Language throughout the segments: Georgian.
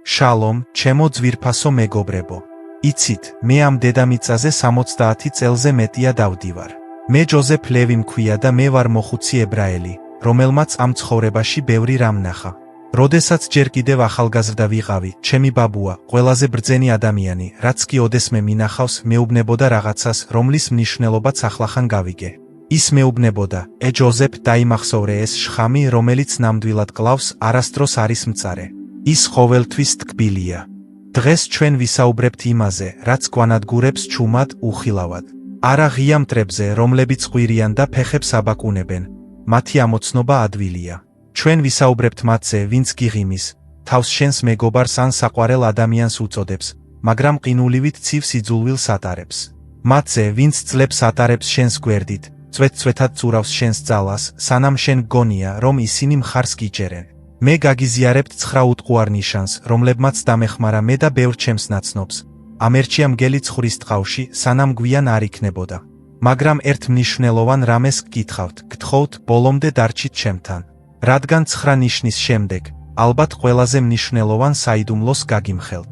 შალომ, ჩემო ძვირფასო მეგობრებო. იცით, მე ამ დედამიწაზე 70 წელზე მეტია დავდივარ. მე ჯოზეფ ლევი მქვია და მე ვარ მოხუცი ებრაელი, რომელმაც ამ ცხოვრებაში ბევრი რამ ნახა. როდესაც ჯერ კიდევ ახალგაზრდა ვიყავი, ჩემი ბაბუა, ყველაზე ბრძენი ადამიანი, რაც კი ოდესმე მინახავს, მეუბნებოდა რაღაცას, რომლის მნიშვნელობაც ახლახან გავიგე. ის მეუბნებოდა, ჯოზეფ, დაიმახსოვრე ეს შხამი, რომელიც ნამდვილად კლავს, არასდროს არის მწარე. ის ყოველთვის ტკბილია. დღეს ჩვენ ვისაუბრებთ იმაზე, რაც გვანადგურებს ჩუმად, უხილავად. არა ღია მტრებზე, რომლებიც ყვირიან და ფეხებს აბაკუნებენ, მათი ამოცნობა ადვილია. ჩვენ ვისაუბრებთ მათზე, ვინც გიღიმის, თავს შენს მეგობარს ან საყვარელ ადამიანს უწოდებს, მაგრამ ყინულივით ცივ სიძულვილს ატარებს. მათზე, ვინც ძლებს ატარებს შენს გვერდით, წვეთ-წვეთად წურავს შენს ძალას, სანამ შენ გგონია, რომ ისინი მხარს გიჭერენ. მე გაგიზიარებთ 9 უტყუარ ნიშანს, რომლებმაც დამეხმარა მე და ბევრ ჩემს ნაცნობს. ამერჩია მგელი ცხრის ტყავში, სანამ გვიან არ იქნებოდა. მაგრამ ერთ მნიშვნელოვან რამეს გკითხავთ, გთხოვთ, ბოლომდე დარჩით ჩემთან. რადგან 9 ნიშნის შემდეგ, ალბათ ყველაზე მნიშვნელოვან საიდუმლოს გაგიმხელთ.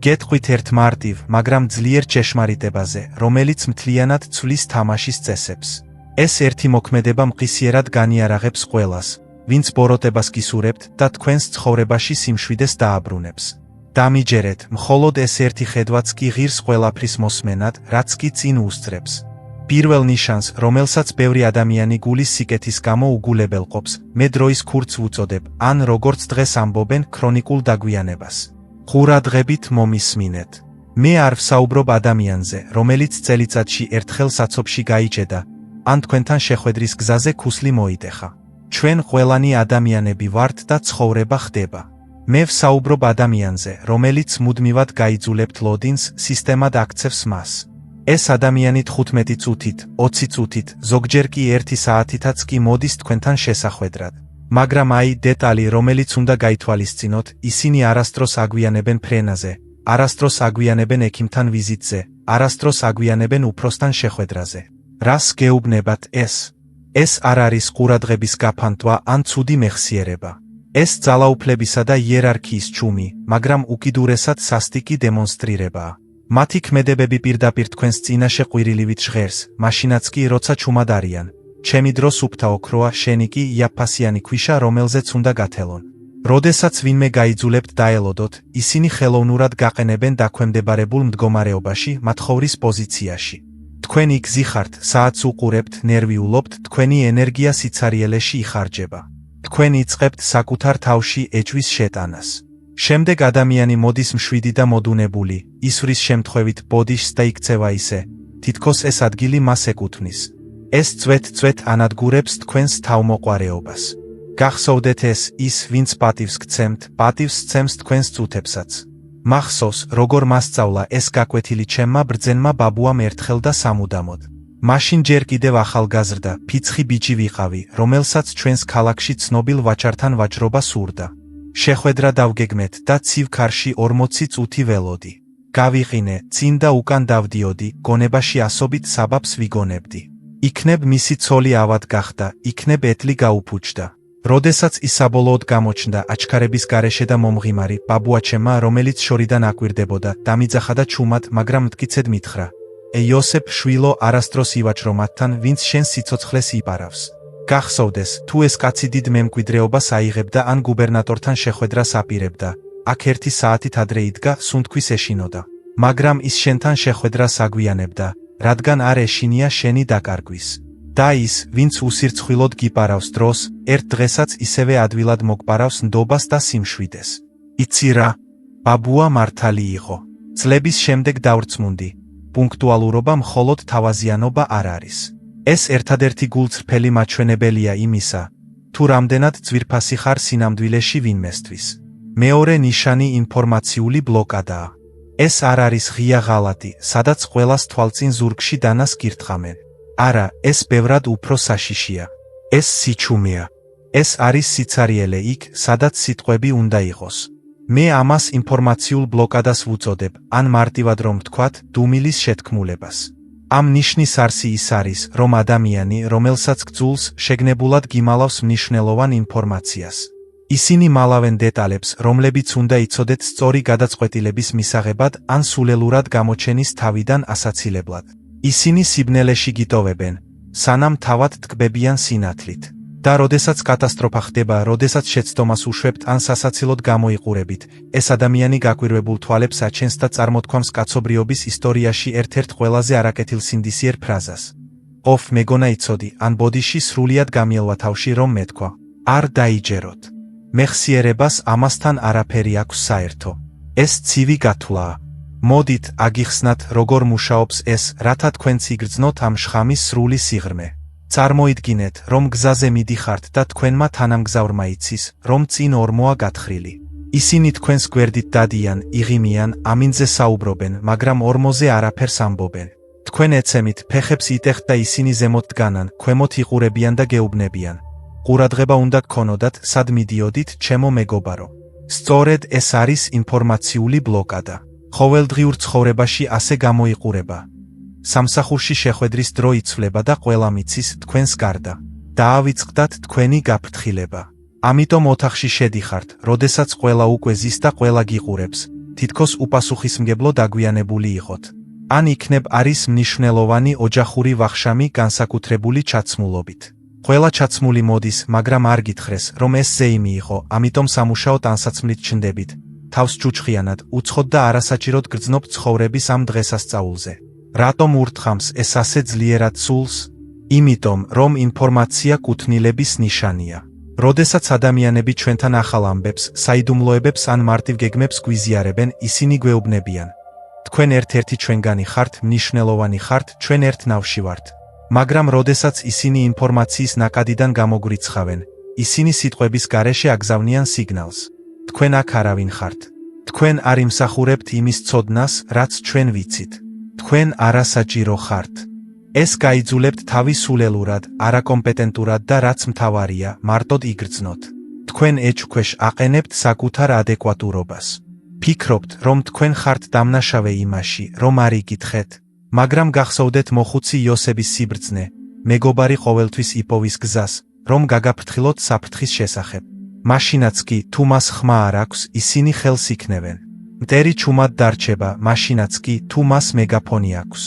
გეტყვით ერთ მარტივ, მაგრამ ძლიერ ჭეშმარიტებაზე, რომელიც მთლიანად ცვლის თამაშის წესებს. ეს ერთი მოქმედება მყისიერად განიარაღებს ყველას, ვინც ბოროტებას გისურებთ და თქვენს ცხოვრებაში სიმშვიდეს დააბრუნებს. დამიჯერეთ, მხოლოდ ეს ერთი ხედვაც კი ღირს ყველაფრის მოსმენად, რაც კი წინ უსწრებს. პირველ ნიშანს, რომელსაც ბევრი ადამიანი გულის სიკეთის გამო უგულებელყოფს, მე დროის ქურდს ვუწოდებ, ან როგორც დღეს ამბობენ, ქრონიკულ დაგვიანებას. ყურადღებით მომისმინეთ. მე არ ვსაუბრობ ადამიანზე, რომელიც წელიწადში ერთხელ საცობში გაიჭედა, ან თქვენთან შეხვედრის გზაზე ქუსლი მოიტეხა. ჩვენ ყველანი ადამიანები ვართ და ცხოვრება ხდება. მე ვსაუბრობ ადამიანზე, რომელიც მუდმივად გაიძულებთ ლოდინს, სისტემად აქცევს მას. ეს ადამიანი 15 წუთით, 20 წუთით, ზოგჯერ კი 1 საათითაც კი მოდის თქვენთან შესახვედრად. მაგრამ აი დეტალი, რომელიც უნდა გაითვალისწინოთ, ისინი არასდროს აგვიანებენ ფრენაზე, არასდროს აგვიანებენ ექიმთან ვიზიტზე, არასდროს აგვიანებენ უფროსთან შეხვედრაზე. რას გეუბნებათ ეს? ეს არ არის ყურადღების გაფანტვა ან ცუდი მეხსიერება. ეს ძალაუფლებისა და იერარქიის ჩუმი, მაგრამ უკიდურესად სასტიკი დემონსტრირებაა. მათი ქმედებები პირდაპირ თქვენს წინაშე ყვირილივით ჟღერს, მაშინაც კი როცა ჩუმად არიან. ჩემი დრო სუფთა ოქროა, შენი კი იაფფასიანი ქვიშა, რომელზეც უნდა გათელონ. როდესაც ვინმე გაიძულებთ დაელოდოთ, ისინი ხელოვნურად გაყენებენ დაქვემდებარებულ მდგომარეობაში, მათხოვრის პოზიციაში. თქვენ იგზიხართ, საათს უყურებთ, ნერვიულობთ, თქვენი ენერგია სიცარიელეში იხარჯება. თქვენ იწყებთ საკუთარ თავში ეჭვის შეტანას. შემდეგ ადამიანი მოდის მშვიდი და მოდუნებული, ისვრის შემთხვევით ბოდიშს და იქცევა ისე, თითქოს ეს ადგილი მას ეკუთვნის. ეს წვეთ-წვეთ ანადგურებს თქვენს თავმოყვარეობას. გახსოვდეთ ეს, ის, ვინც პატივს გცემთ, პატივს სცემს თქვენს წუთებსაც. მახსოვს, როგორ მასწავლა ეს გაკვეთილი ჩემმა ბრძენმა ბაბუამ ერთხელ და სამუდამოდ. მაშინ ჯერ კიდევ ახალგაზრდა, ფიცხი ბიჭი ვიყავი, რომელსაც ჩვენს ქალაქში ცნობილ ვაჭართან ვაჭრობა სურდა. შეხვედრა დავგეგმეთ და ცივ ქარში 40 წუთი ველოდი. გავიყინე, წინ და უკან დავდიოდი, გონებაში ასობით საბაბს ვიგონებდი. იქნებ მისი ცოლი ავად გახდა, იქნებ ეთლი გაუფუჭდა. როდესაც ის საბოლოოდ გამოჩნდა, აჩქარების გარეშე და მომღიმარი, ბაბუაჩემმა, რომელიც შორიდან აკვირდებოდა, დამიძახა და ჩუმად, მაგრამ მტკიცედ მითხრა: იოსებ შვილო, არასდროს ივაჭრო მათთან, ვინც შენ სიცოცხლეს იპარავს. გახსოვდეს, თუ ეს კაცი დიდ მემკვიდრეობას აიღებდა ან გუბერნატორთან შეხვედრას აპირებდა, აქ 1 საათით ადრე იდგა, სუნთქვის ეშინოდა. მაგრამ ის შენთან შეხვედრას აგვიანებდა, რადგან არ ეშინია შენი დაკარგვის. და ის, ვინც უსირცხვილოდ გიპარავს დროს, ერთ დღესაც ისევე ადვილად მოგპარავს ნდობას და სიმშვიდეს. იცი რა? ბაბუა მართალი იყო. წლების შემდეგ დავრწმუნდი. პუნქტუალურობა მხოლოდ თავაზიანობა არ არის. ეს ერთადერთი გულწრფელი მაჩვენებელია იმისა, თუ რამდენად ძვირფასი ხარ სინამდვილეში ვინმესთვის. მეორე ნიშანი ინფორმაციული ბლოკადაა. ეს არ არის ღია ღალატი, სადაც ყველას თვალწინ ზურგში დანას გირთხამენ. არა, ეს ბევრად უფრო საშიშია. ეს სიჩუმეა. ეს არის სიცარიელე იქ, სადაც სიტყვები უნდა იყოს. მე ამას ინფორმაციულ ბლოკადას ვუწოდებ, ან მარტივად რომ ვთქვათ, დუმილის შეთქმულებას. ამ ნიშნის არსი ის არის, რომ ადამიანი, რომელსაც გძულს, შეგნებულად გიმალავს მნიშვნელოვან ინფორმაციას. ისინი მალავენ დეტალებს, რომლებიც უნდა იცოდეთ სწორი გადაწყვეტილების მისაღებად ან სულელურად გამოჩენის თავიდან ასაცილებლად. ისინი სიბნელეში გიტოვებენ, სანამ თავად ტკბებიან სინათლით. და როდესაც კატასტროფა ხდება, როდესაც შეცდომას უშვებთ ან სასაცილოდ გამოიყურებით, ეს ადამიანი გაკვირვებულ თვალებს აჩენს და წარმოთქვამს კაცობრიობის ისტორიაში ერთ-ერთ ყველაზე არაკეთილსინდისიერ ფრაზას. ოფ, მეგონა იცოდი, ან ბოდიში სრულიად გამიელვა თავში რომ მეთქვა. არ დაიჯეროთ. მეხსიერებას ამასთან არაფერი აქვს საერთო. ეს ცივი გათვლაა. მოდით, აგიხსნათ, როგორ მუშაობს ეს, რათა თქვენც იგრძნოთ ამ შხამის სრული სიღრმე. წარმოიდგინეთ, რომ გზაზე მიდიხართ და თქვენმა თანამგზავრმა იცის, რომ წინ ორმოა გათხრილი. ისინი თქვენს გვერდით დადიან, იღიმიან, ამინძზე საუბრობენ, მაგრამ ორმოზე არაფერს ამბობენ. თქვენ ეცემით, ფეხებს იტეხთ და ისინი ზემოთ დგანან, ქვემოთ იყურებიან და გეუბნებიან. ყურადღება უნდა გქონოდათ, სად მიდიოდით, ჩემო მეგობარო. სწორედ ეს არის ინფორმაციული ბლოკადა. ყოველდღიურ ცხოვრებაში ასე გამოიყურება. სამსახურში შეხვედრის დრო იცვლება და ყველა მიცის თქვენს გარდა. დაავიწყდათ თქვენი გაფრთხილება. ამიტომ ოთახში შედიხართ, როდესაც ყველა უკვე ზის და ყველა გიყურებს, თითქოს უპასუხისმგებლო დაგვიანებული იყოთ. ან იქნებ არის მნიშვნელოვანი ოჯახური ვახშამი განსაკუთრებული ჩაცმულობით. ყველა ჩაცმული მოდის, მაგრამ არ გითხრეს, რომ ეს ზეიმი იყო, ამიტომ სამუშაო ტანსაცმლით ჩნდებით. თავს ჯუჯხიანად, უცხოდ და არასაჭიროდ გრძნობ ცხოვრების ამ დღესასწაულზე. რატომ ურთხამს ეს ასე ძლიერად სულს? იმიტომ, რომ ინფორმაცია კუთვნილების ნიშანია. როდესაც ადამიანები ჩვენთან ახალ ამბებს, საიდუმლოებებს ან მარტივ გეგმებს გვიზიარებენ, ისინი გვეუბნებიან. თქვენ ერთ-ერთი ჩვენგანი ხართ, მნიშვნელოვანი ხართ, ჩვენ ერთ ნავში ვართ. მაგრამ როდესაც ისინი ინფორმაციის ნაკადიდან გამოგვრიცხავენ, ისინი სიტყვების გარეშე აგზავნიან სიგნალს. თქვენ აქ არავინ ხართ. თქვენ არ იმსახურებთ იმის ცოდნას, რაც ჩვენ ვიცით. თქვენ არასაჭირო ხართ. ეს გაიძულებთ თავის სულელურად, არაკომპეტენტურად და რაც მთავარია, მარტოდ იგრძნოთ. თქვენ ეჭვქვეშ აყენებთ საკუთარ ადეკვატურობას. ფიქრობთ, რომ თქვენ ხართ დამნაშავე იმაში, რომ არ იგითხეთ. მაგრამ გახსოვდეთ მოხუცი იოსების სიბრძნე, მეგობარი ყოველთვის იპოვის გზას, რომ გაგაფრთხილოთ საფრთხის შესახებ. მაშინაც კი, თუ მას ხმა არ აქვს, ისინი ხელს იქნევენ. მტერი ჩუმად დარჩება, მაშინაც კი, თუ მას მეგაფონი აქვს.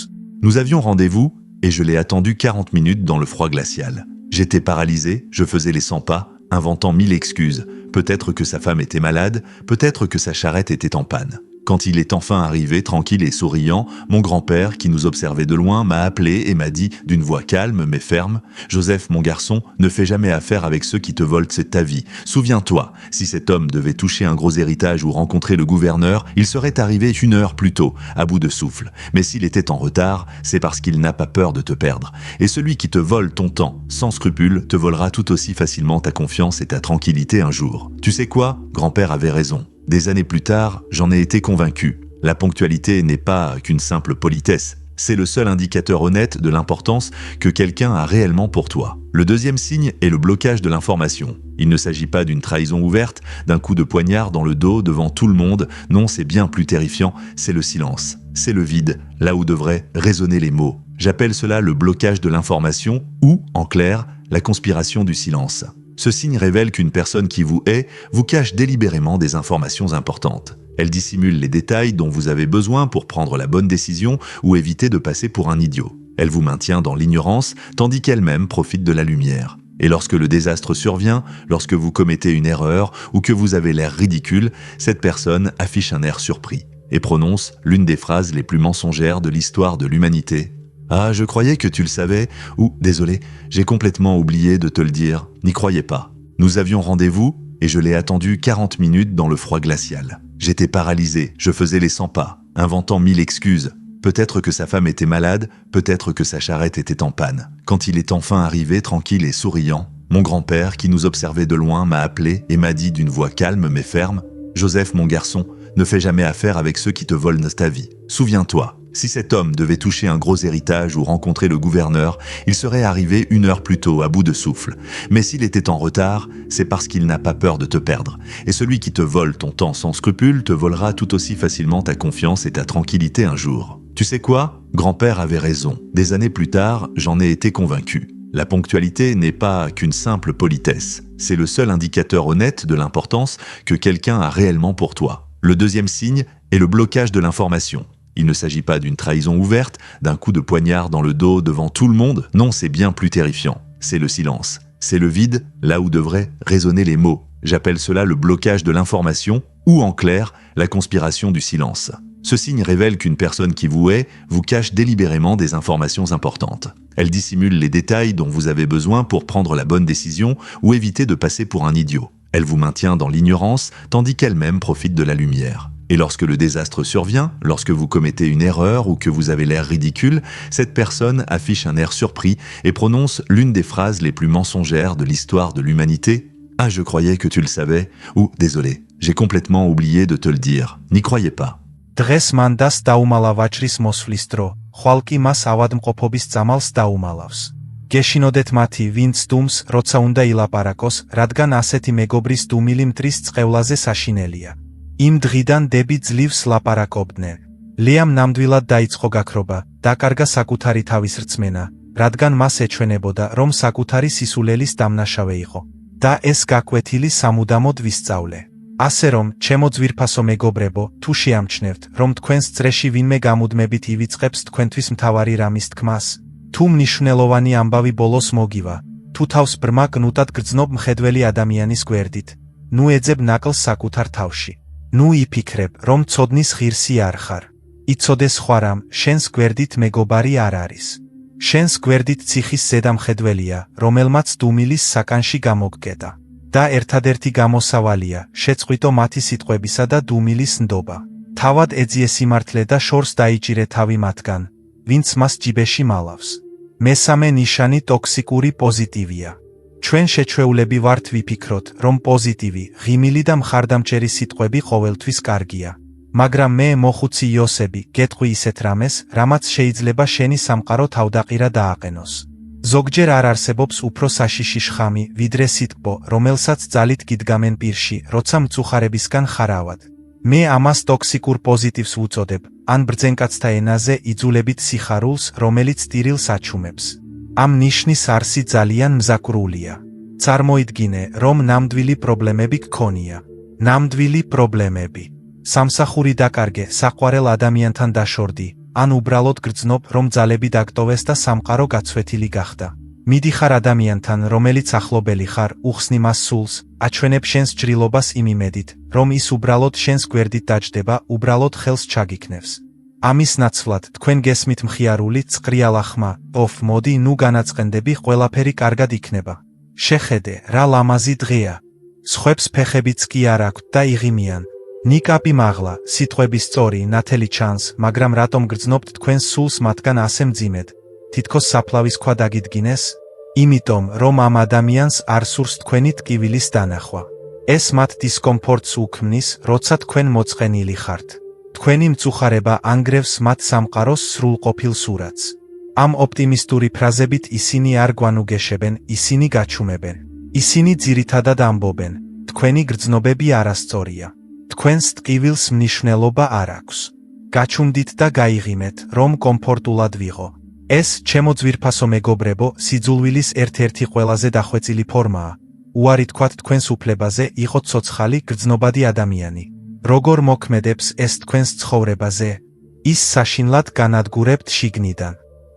Nous avions rendez-vous, et je l'ai attendu 40 minutes dans le froid glacial. J'étais paralysé, je faisais les 100 pas, inventant 1000 excuses. Peut-être que sa femme était malade, peut-être que sa charrette était en panne. Quand il est enfin arrivé, tranquille et souriant, mon grand-père, qui nous observait de loin, m'a appelé et m'a dit, d'une voix calme mais ferme, « Joseph, mon garçon, ne fais jamais affaire avec ceux qui te volent ta vie. Souviens-toi, si cet homme devait toucher un gros héritage ou rencontrer le gouverneur, il serait arrivé 1 heure plus tôt, à bout de souffle. Mais s'il était en retard, c'est parce qu'il n'a pas peur de te perdre. Et celui qui te vole ton temps, sans scrupule, te volera tout aussi facilement ta confiance et ta tranquillité un jour. Tu sais quoi? Grand-père avait raison. Des années plus tard, j'en ai été convaincu. La ponctualité n'est pas qu'une simple politesse. C'est le seul indicateur honnête de l'importance que quelqu'un a réellement pour toi. Le deuxième signe est le blocage de l'information. Il ne s'agit pas d'une trahison ouverte, d'un coup de poignard dans le dos devant tout le monde. Non, c'est bien plus terrifiant, c'est le silence. C'est le vide, là où devraient résonner les mots. J'appelle cela le blocage de l'information ou, en clair, la conspiration du silence. Ce signe révèle qu'une personne qui vous hait vous cache délibérément des informations importantes. Elle dissimule les détails dont vous avez besoin pour prendre la bonne décision ou éviter de passer pour un idiot. Elle vous maintient dans l'ignorance, tandis qu'elle-même profite de la lumière. Et lorsque le désastre survient, lorsque vous commettez une erreur ou que vous avez l'air ridicule, cette personne affiche un air surpris et prononce l'une des phrases les plus mensongères de l'histoire de l'humanité. « Ah, je croyais que tu le savais » ou « Désolé, j'ai complètement oublié de te le dire, n'y croyez pas. » Nous avions rendez-vous et je l'ai attendu 40 minutes dans le froid glacial. J'étais paralysé, je faisais les 100 pas, inventant 1000 excuses. Peut-être que sa femme était malade, peut-être que sa charrette était en panne. Quand il est enfin arrivé, tranquille et souriant, mon grand-père, qui nous observait de loin, m'a appelé et m'a dit d'une voix calme mais ferme, « Joseph, mon garçon, ne fais jamais affaire avec ceux qui te volent ta vie. Souviens-toi, si cet homme devait toucher un gros héritage ou rencontrer le gouverneur, il serait arrivé 1 heure plus tôt, à bout de souffle. Mais s'il était en retard, c'est parce qu'il n'a pas peur de te perdre. Et celui qui te vole ton temps sans scrupule te volera tout aussi facilement ta confiance et ta tranquillité un jour. Tu sais quoi? Grand-père avait raison. Des années plus tard, j'en ai été convaincu. La ponctualité n'est pas qu'une simple politesse. C'est le seul indicateur honnête de l'importance que quelqu'un a réellement pour toi. Le deuxième signe est le blocage de l'information. Il ne s'agit pas d'une trahison ouverte, d'un coup de poignard dans le dos devant tout le monde. Non, c'est bien plus terrifiant. C'est le silence. C'est le vide, là où devraient résonner les mots. J'appelle cela le blocage de l'information, ou en clair, la conspiration du silence. Ce signe révèle qu'une personne qui vous hait vous cache délibérément des informations importantes. Elle dissimule les détails dont vous avez besoin pour prendre la bonne décision ou éviter de passer pour un idiot. Elle vous maintient dans l'ignorance, tandis qu'elle-même profite de la lumière. Et lorsque le désastre survient, lorsque vous commettez une erreur ou que vous avez l'air ridicule, cette personne affiche un air surpris et prononce l'une des phrases les plus mensongères de l'histoire de l'humanité. « Ah, je croyais que tu le savais » ou « Désolé, j'ai complètement oublié de te le dire. N'y croyez pas. » დღეს მან დას დაუმალა ვაჭრის მოსვლის დრო, ხვალ კი მას ავადმყოფობის წამალს დაუმალავს. გეშინოდეთ მათი, ვინც დუმს, როცა უნდა ილაპარაკოს, რადგან ასეთი მეგობრის დუმილი მტრის წყევლაზე საშინელია. იმ დღიდან დები ძლივს ლაპარაკობდნენ. ლეამ ნამდვილად დაიწყო გაქრობა, დაკარგა საკუთარი თავის რწმენა, რადგან მას ეჩვენებოდა, რომ საკუთარი სისულელის დამნაშავე იყო. და ეს გაკვეთილი სამუდამოდ ვისწავლე. ასე რომ, ჩემო ძვირფასო მეგობრებო, თუ შეამჩნევთ, რომ თქვენს წრეში ვინმე გამუდმებით ივიწყებს თქვენთვის მთავარი რამის თქმას, თუ მნიშვნელოვანი ამბავი ბოლოს მოგივა, თუ თავს ბრმა კნუტად გრძნობ მხედველი ადამიანის გვერდით, ნუ ეძებ ნაკლს საკუთარ თავში. ნუ იფიქრებ, რომ ცოდნის ღირსი არ ხარ. იცოდე სხვა რამ, შენს გვერდით მეგობარი არ არის. შენს გვერდით ციხის ზედამხედველია, რომელმაც დუმილის საკანში გამოგკეტა. და ერთადერთი გამოსავალია, შეწყვიტო მათი სიტყვებისა და დუმილის ნდობა. თავად ეძიე სიმართლე და შორს დაიჭირე თავი მათგან, ვინც მას ჯიბეში მალავს. მესამე ნიშანი ტოქსიკური პოზიტივია. ჩვენ შეჩვეულები ვართ ვიფიქროთ, რომ პოზიტივი, ღიმილი და მხარდამჭერი სიტყვები ყოველთვის კარგია. მაგრამ მე მოხუცი იოსები, გეტყვი ისეთ რამეს, რამაც შეიძლება შენი სამყარო თავდაყირა დააყენოს. ზოგჯერ არ არსებობს უფრო საშიში შხამი, ვიდრე სიტყვა, რომელსაც ძალით გიდგამენ პირში, როცა მწუხარებისგან ხარავად. მე ამას ტოქსიკურ პოზიტივს ვუწოდებ, ან ბრძენკაცთა ენაზე იძულებით სიხარულს, რომელიც ტირილს აჩუმებს. ამ ნიშნის არსი ძალიან მზაკრულია. წარმოიდგინე, რომ ნამდვილი პრობლემები გქონია. ნამდვილი პრობლემები. სამსახური დაკარგე, საყვარელ ადამიანთან დაშორდი, ან უბრალოდ გრძნობ, რომ ძალები დაგტოვეს და სამყარო გაცვეთილი გახდა. მიდიხარ ადამიანთან, რომელიც ახლობელი ხარ, უხსნი მას სულს, აჩვენებ შენს ჯრილობას იმ იმედით, რომ ის უბრალოდ შენს გვერდით დაჯდება, უბრალოდ ხელს ჩაგიქნევს. ამის ნაცვლად, თქვენ გესმით მხიარული, წყრიალა ხმა, ოფ, მოდი, ნუ განაწყენდები, ყველაფერი კარგად იქნება. შეხედე, რა ლამაზი დღეა. სხვებს ფეხებიც კი არ აქვთ და იღიმიან. ნიკაპი მაღლა, სიტყვები სწორი, ნათელი ჩანს, მაგრამ რატომ გრძნობთ თქვენს სულს მათგან ასე მძიმედ? თითქოს საფლავის ქვა დაგიდგინეს? იმიტომ, რომ ამ ადამიანს არ სურს თქვენი ტკივილის დანახვა. ეს მათ დისკომფორტს უქმნის, როცა თქვენ მოწყენილი ხართ. თქვენი მწუხარება ანგრევს მათ სამყაროს სრულყოფილ სურათს. ამ ოპტიმისტური ფრაზებით ისინი არ გვანუგეშებენ, ისინი გაჩუმებენ. ისინი ძირითადად ამბობენ, თქვენი გრძნობები არასწორია. თქვენს ტკივილს მნიშვნელობა არ აქვს. გაჩუმდით და გაიღიმეთ, რომ კომფორტულად ვიღო. ეს, ჩემო ძვირფასო მეგობრებო, სიძულვილის ერთ-ერთი ყველაზე დახვეწილი ფორმაა. უარი თქვათ თქვენს უფლებაზე, იყოთ ცოცხალი, გრძნობადი ადამიანი. როგორ მოქმედებს ეს თქვენს ცხოვრებაზე? ის საშინლად განადგურებთ შიგნიდან.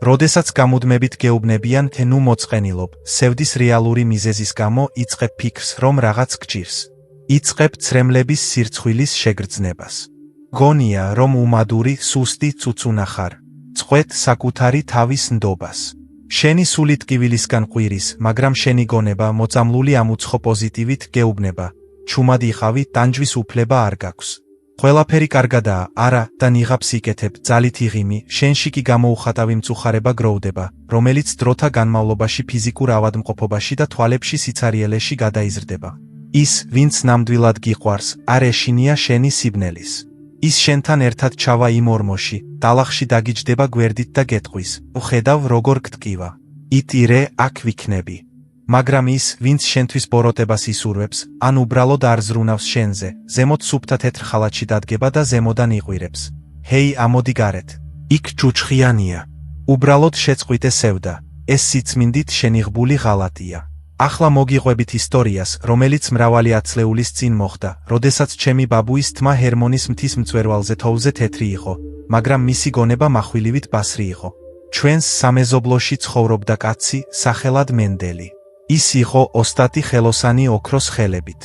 როდესაც გამუდმებით გეუბნებიან, թե ნუ მოწყენილობ, სევდის რეალური მიზეზის გამო იწყებ ფიქრს, რომ რაღაც გჭირს. იწყებ ცრემლების სირცხვილის შეგრძნებას. გონია, რომ უმადური, სუსტი წუწუნა ხარ. წყვეთ საკუთარი თავის ნდობას. შენი სული ტკივილისგან ყვირის, მაგრამ შენი გონება მოწამლული ამ უცხო პოზიტივით გეუბნება. ჩუმად იყავი, ტანჯვის უფლება არ გაქვს. ყველაფერი კარგადაა, არა, და ნიღაბს იკეთებ, ძალით იღიმი, შენში კი გამოუხატავი მწუხარება გროვდება, რომელიც დროთა განმავლობაში ფიზიკურ ავადმყოფობაში და თვალებში სიცარიელეში გადაიზრდება. ის, ვინც ნამდვილად გიყვარს, არ ეშინია შენი სიბნელის. ის შენთან ერთად ჩავა იმ ორმოში, დალახში დაგიჯდება გვერდით და გეტყვის, უხედავ როგორ გტკივა. იტირე, აქ ვიქნები. მაგრამ ის, ვინც შენთვის ბოროტებას ისურვებს, ან უბრალოდ არ ზრუნავს შენზე, ზემოთ სუფთა თეთრ ხალათში დადგება და ზემოდან იყვირებს. ჰეი, ამოდი გარეთ. იქ ჯუჯხიანია. უბრალოდ შეწყვიტე სევდა. ეს სიწმინდით შენიღბული ღალატია. ახლა მოგიყვებით ისტორიას, რომელიც მრავალი ათწლეულის წინ მოხდა, როდესაც ჩემი ბაბუის თმა ჰერმონის მთის მწვერვალზე თოვლზე თეთრი იყო, მაგრამ მისი გონება מחვილივით ბასრი იყო. ჩვენს სამეზობლოში ცხოვრობდა კაცი, სახელად მენდელი. ის იყო ოსტატი ხელოსანი ოქროს ხელებით.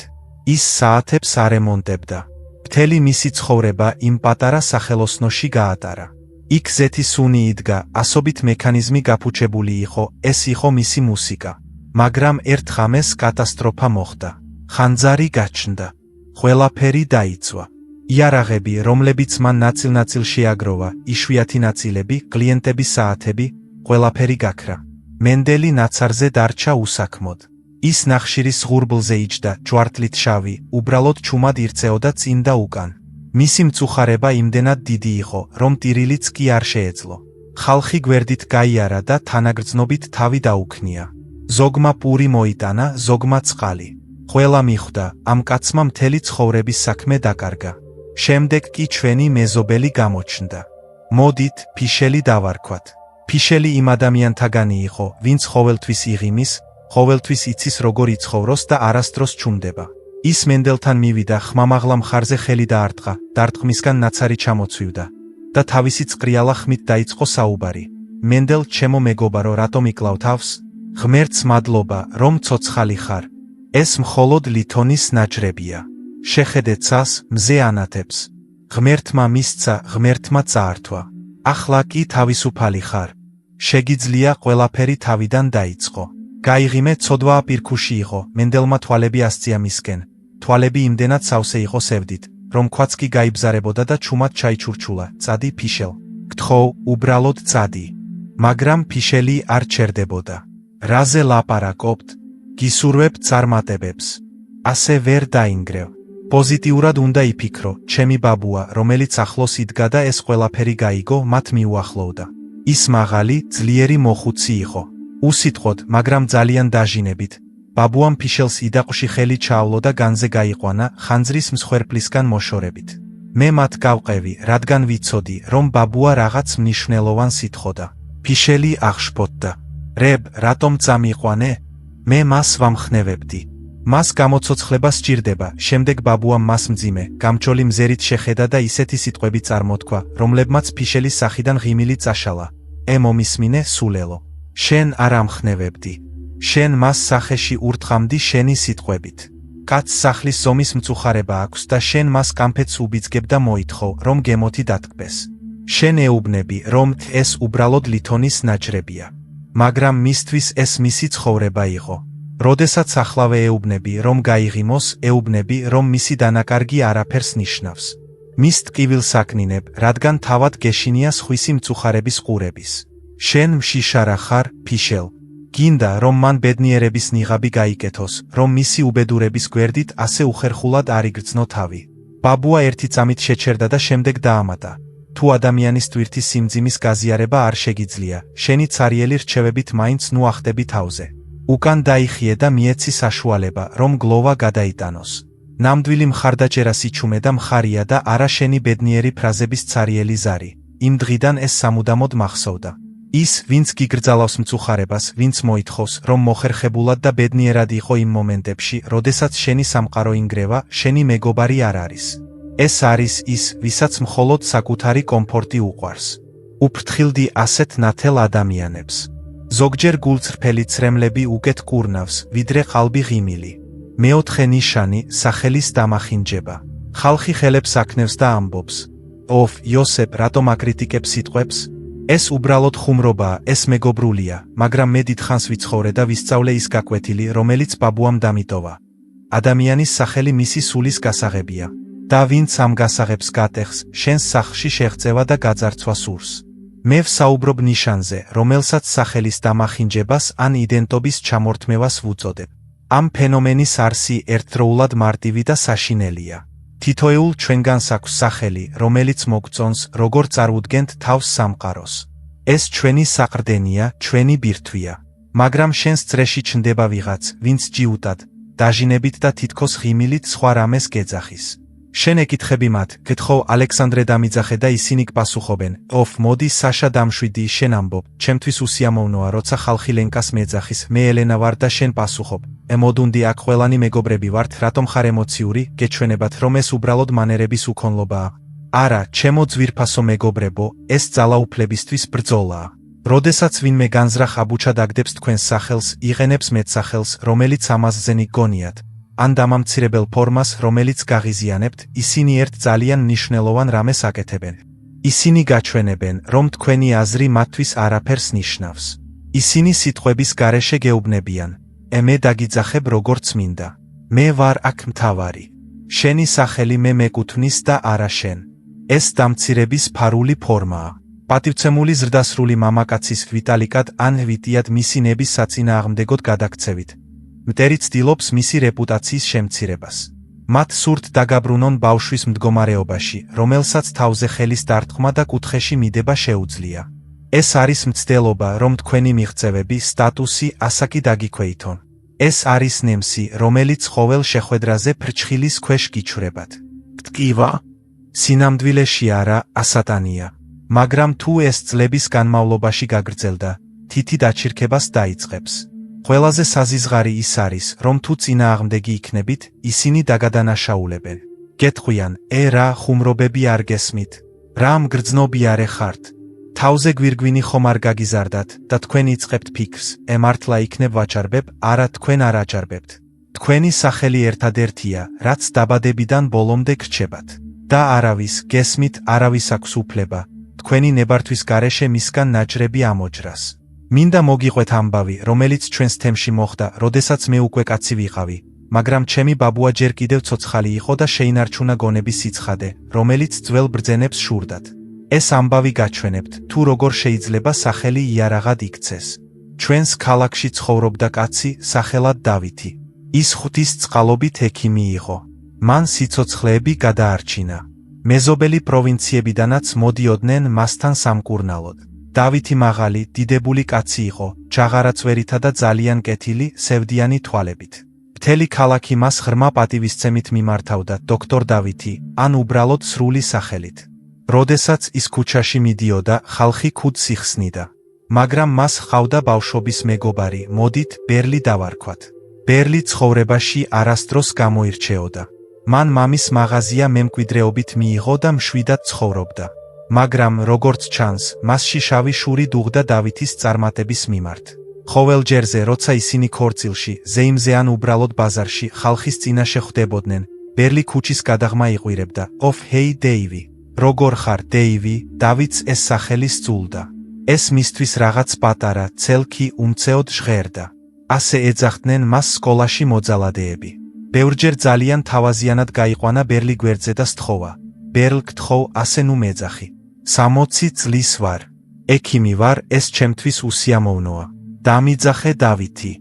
ის საათებს არემონტებდა. მთელი მისი ცხოვრება იმ პატარა სახელოსნოში გაატარა. იქ ზეთის უნი იდგა, ასობით მექანიზმი გაფუჩებული იყო, ეს იყო მისი მუსიკა. მაგრამ ერთ ღამეს კატასტროფა მოხდა. ხანძარი გაჩნდა. ყველაფერი დაიცვა. იარაღები, რომლებიც მან ნაწილ-ნაწილ შეაგროვა, იშვიათი ნაწილები, კლიენტების საათები, ყველაფერი გაქრა. მენდელი ნაცარზე დარჩა უსაქმოდ. ის ნახშირის ღურბლზე იჯდა, ჯვართლით შავი, უბრალოდ ჩუმად ირწეოდა წინ და უკან. მისი მწუხარება იმდენად დიდი იყო, რომ ტირილიც კი არ შეეძლო. ხალხი გვერდით გაიარა და თანაგრძნობით თავი დაუქნია. ზოგმა პური მოიტანა, ზოგმა წყალი. ყველა მიხვდა, ამ კაცმა მთელი ცხოვრების საქმე დაკარგა. შემდეგ კი ჩვენი მეზობელი გამოჩნდა. მოდით, ფიშელი დავარქვათ. ფიშელი იმ ადამიანთაგანი იყო, ვინც ყოველთვის იღიმის, ყოველთვის იცის როგორ იცხოვროს და არასდროს ჩუმდება. ის მენდელთან მივიდა, ხმამაღლა მხარზე ხელი დაარტყა, დარტყმისგან ნაცარი ჩამოცვივდა და თავისი წყრიალა ხმით დაიწყო საუბარი. მენდელ, ჩემო მეგობარო, რატომ იკლავ თავს? ღმერთს მადლობა, რომ ცოცხალი ხარ. ეს მხოლოდ ლითონის ნაჯრებია. შეხედე ცას, მზე ანათებს. ღმერთმა მისცა, ღმერთმა წაართვა. ახლა კი თავისუფალი ხარ. შეგიძლია ყველაფერი თავიდან დაიწყო. გაიღიმე, ცოდვაა პირქუში იყო, მენდელმა თვალები ასწია მისკენ. თვალები იმდენად სავსე იყო სევდით, რომ ქვაც კი გაიბზარებოდა და ჩუმად ჩაიჩურჩულა. წადი ფიშელ. გთხოვ, უბრალოდ წადი. მაგრამ ფიშელი არ ჩერდებოდა. რაზე ლაპარაკობთ? გისურვებ წარმატებებს. ასე ვერ დაინგრევ. პოზიტიურად უნდა იფიქრო, ჩემი ბაბუა, რომელიც ახლოს იდგა და ეს ყველაფერი გაიგო, მათ მიუახლოვდა. ის მაღალი, ძლიერი მოხუცი იყო. უსიტყვოდ, მაგრამ ძალიან დაჟინებით. ბაბუამ ფიშელს იდაყში ხელი ჩაავლო და განზე გაიყვანა, ხანძრის მსხვერპლისგან მოშორებით. მე მათ გავყევი, რადგან ვიცოდი, რომ ბაბუა რაღაც მნიშვნელოვანს ითხოვდა. ფიშელი აღშფოთდა. რებ, რატომ წამიყვანე? მე მას ვამხნევებდი. მას გამოცოცხლება სჭირდება. შემდეგ ბაბუამ მას მძიმე, გამჭოლი მზერით შეხედა და ისეთი სიტყვები წარმოთქვა, რომლებმაც ფიშელის სახიდან ღიმილი წაშალა. მომისმინე, სულელო. შენ არ ამხნევებდი. შენ მას სახეში ურთხამდი შენი სიტყვებით. კაცს სახლის ზომის მწუხარება აქვს და შენ მას კამფეთს უბიძგებ და მოითხოვ, რომ გემოთი დათკბეს. შენ ეუბნები, რომ ეს უბრალოდ ლითონის ნაჯრებია. მაგრამ მისთვის ეს მისი ცხოვრება იყო. როდესაც ახლავე ეუბნები, რომ გაიღიმოს, ეუბნები, რომ მისი დანაკარგი არაფერს ნიშნავს. მის ტკივილს აკნინებ, რადგან თავად გეშინია სხვისი მწუხარების ყურების. შენ მშიშარა ხარ, ფიშელ. გინდა, რომ მან ბედნიერების ნიღაბი გაიკეთოს, რომ მისი უბედურების გვერდით ასე უხერხულად არ იგრძნო თავი. ბაბუა ერთი წამით შეჩერდა და შემდეგ დაამატა. თუ ადამიანის ტვირთის სიმძიმის გაზიარება არ შეგიძლია, შენი ცარიელი რჩევებით მაინც ნუ ახდები თავზე. უკან დაიხიე და მიეცი საშუალება, რომ გლოვა გადაიტანოს. ნამდვილი მხარდაჭერა სიჩუმე და მხარია და არა შენი ბედნიერი ფრაზების ცარიელი ზარი. იმ დღიდან ეს სამუდამოდ მახსოვდა. ის, ვინც გიგრძალავს მწუხარებას, ვინც მოითხოვს, რომ მოხერხებულად და ბედნიერად იყო იმ მომენტებში, როდესაც შენი სამყარო ინგრევა, შენი მეგობარი არ არის. ეს არის ის, ვისაც მხოლოდ საკუთარი კომფორტი უყვარს. უფრთხილდი ასეთ ნათელ ადამიანებს. ზოგჯერ გულწრფელი ცრემლები უკეთ კურნავს, ვიდრე ყალბი ღიმილი. მეოთხე ნიშანი, სახელის დამახინჯება. ხალხი ხელებს აქნევს და ამბობს. ოფ, იოსებ, რატომ აკრიტიკებს სიტყვებს? ეს უბრალოდ ხუმრობაა, ეს მეგობრულია, მაგრამ მე დიდხანს ვიცხოვრე და ვისწავლე ის გაკვეთილი, რომელიც ბაბუამ დამიტოვა. ადამიანის სახელი მისი სულის გასაღებია. და ვინც ამ გასაღებს გატეხს, შენს სახლში შეღწევა და გაძარცვა სურს. მე ვსაუბრობ ნიშანზე, რომელსაც სახელის დამახინჯებას ან იდენტობის ჩამორთმევას ვუწოდებ. ამ ფენომენის არსი ერთდროულად მარტივი და საშინელია. თითოეულ ჩვენგანს აქვს სახელი, რომელიც მოგწონს, როგორ წარუდგენთ თავს სამყაროს. ეს ჩვენი საყრდენია, ჩვენი ბირთვია. მაგრამ შენს წრეში ჩნდება ვიღაც, ვინც ჯიუტად, დაჟინებით და თითქოს ღიმილით სხვა რამეს გეძახის. შენ ეკითხები მათ, გთხოვ ალექსანდრე დამიძახე და ისინი გპასუხობენ, ოფ, მოდი საშა დამშვიდი, შენ ამბობ, ჩემთვის უსიამოვნოა, როცა ხალხი ლენკას მეძახის, მე ელენა ვარ და შენ პასუხობ, ემოდუნდი აქ ყველანი მეგობრები ვართ, რატომ ხარ ემოციური, გეჩვენებათ, რომ ეს უბრალოდ მანერების უქონლობაა. არა, ჩემო ძვირფასო მეგობრებო, ეს ძალაუფლებისთვის ბრძოლაა. როდესაც ვინმე განზრახ აბუჩად აგდებს თქვენს სახელს, იღენებს მეტსახელს, რომელიც ამასზე გონიათ. ან დამამცირებელ ფორმას, რომელიც გაღიზიანებთ, ისინი ერთ ძალიან მნიშვნელოვან რამეს აკეთებენ. ისინი გაჩვენებენ, რომ თქვენი აზრი მათთვის არაფერს ნიშნავს. ისინი სიტყვების გარეშე გეუბნებიან, მე დაგიძახებ როგორც მინდა. მე ვარ აქ მთავარი. შენი სახელი მე მეკუთვნის და არა შენ. ეს დამცირების ფარული ფორმაა. პატივცემული ზრდასრული მამაკაცის ვიტალიკად ან ვიტიად მისი ნების საწინააღმდეგოდ გადაქცევით. მტერი ცდილობს მისი რეპუტაციის შემცირებას. მათ სურთ დაგაბრუნონ ბავშვის მდგომარეობაში, რომელსაც თავზე ხელის დარტყმა და კუთხეში მიდება შეუძლია. ეს არის მცდელობა, რომ თქვენი მიღწევები, სტატუსი, ასაკი დაგიქვეითონ. ეს არის ნემსი, რომელიც ყოველ შეხვედრაზე ფრჩხილის ქვეშ გიჩვრებათ. ტკივა? სინამდვილეში არა, ასატანია. მაგრამ თუ ეს წლების განმავლობაში გაგრძელდა, თითი დაჩირქებას დაიწყებს. ყველაზე საზიზღარი ის არის, რომ თუ წინააღმდეგი იქნებით, ისინი დაგადანაშაულებენ. გეტყვიან, რა ხუმრობები არ გესმით? რა მგრძნობიარე ხართ? თავზე გვირგვინი ხომ არ გაგიზარდათ და თქვენ იწყებთ ფიქრს, მართლა იქნებ ვაჭარბებ, არა თქვენ არ აჭარბებთ. თქვენი სახელი ერთადერთია, რაც დაბადებიდან ბოლომდე გრჩებათ. და არავის, გესმით, არავის აქვს უფლება, თქვენი ნებართვის გარეშე მისგან ნაჭრები ამოჯრას. მინდა მოგიყვეთ ამბავი, რომელიც ჩვენს თემში მოხდა, როდესაც მე უკვე კაცი ვიყავი, მაგრამ ჩემი ბაბუა ჯერ კიდევ ცოცხალი იყო და შეინარჩუნა გონების სიცხადე, რომელიც ძველ ბრძენებს შურდათ. ეს ამბავი გაჩვენებთ, თუ როგორ შეიძლება სახელი იარაღად იქცეს. ჩვენს ქალაქში ცხოვრობდა კაცი, სახელად დავითი. ის ღვთის წყალობით ექიმი იყო. მან სიცოცხლეები გადაარჩინა. მეზობელი პროვინციებიდანაც მოდიოდნენ მასთან სამკურნალოდ. დავითი მაღალი, დიდებული კაცი იყო, ჯაღარაცვერითა და ძალიან კეთილი, სევდიანი თვალებით. მთელი ქალაქი მას ღრმა პატივისცემით მიმართავდა, დოქტორ დავითი, ან უბრალოდ სრული სახელით. როდესაც ის ქუჩაში მიდიოდა, ხალხი ქუდს იხსნიდა. მაგრამ მას ჰყავდა ბავშვობის მეგობარი, მოდით, ბერლი დავარქვათ. ბერლი ცხოვრებაში არასდროს გამოირჩეოდა. მან მამის მაღაზია მემკვიდრეობით მიიღო და მშვიდად ცხოვრობდა. მაგრამ, როგორც ჩანს, მასში შავი შური დუღდა დავითის წარმატების მიმართ. ყოველ ჯერზე, როცა ისინი ქორწილში, ზეიმზე ან უბრალოდ ბაზარში, ხალხის წინაშე ხვდებოდნენ, ბერლი ქუჩის გადაღმა იყვირებდა, ოფ, ჰეი დეივი. როგორ ხარ, დეივი? დავითს ეს სახელი სწულდა. ეს მისთვის რაღაც პატარა, ცელქი, უმცეოდ ჟღერდა. ასე ეძახდნენ მას სკოლაში მოძალადეები. ბევრჯერ ძალიან თავაზიანად გაიყვანა ბერლი გვერდზე და სთხოვა. ბერლ, გთხოვ, ასე ნუ მეძახი. 60 წლის ვარ. ექიმი ვარ, ეს ჩემთვის უსიამოვნოა. დამიძახე დავითი.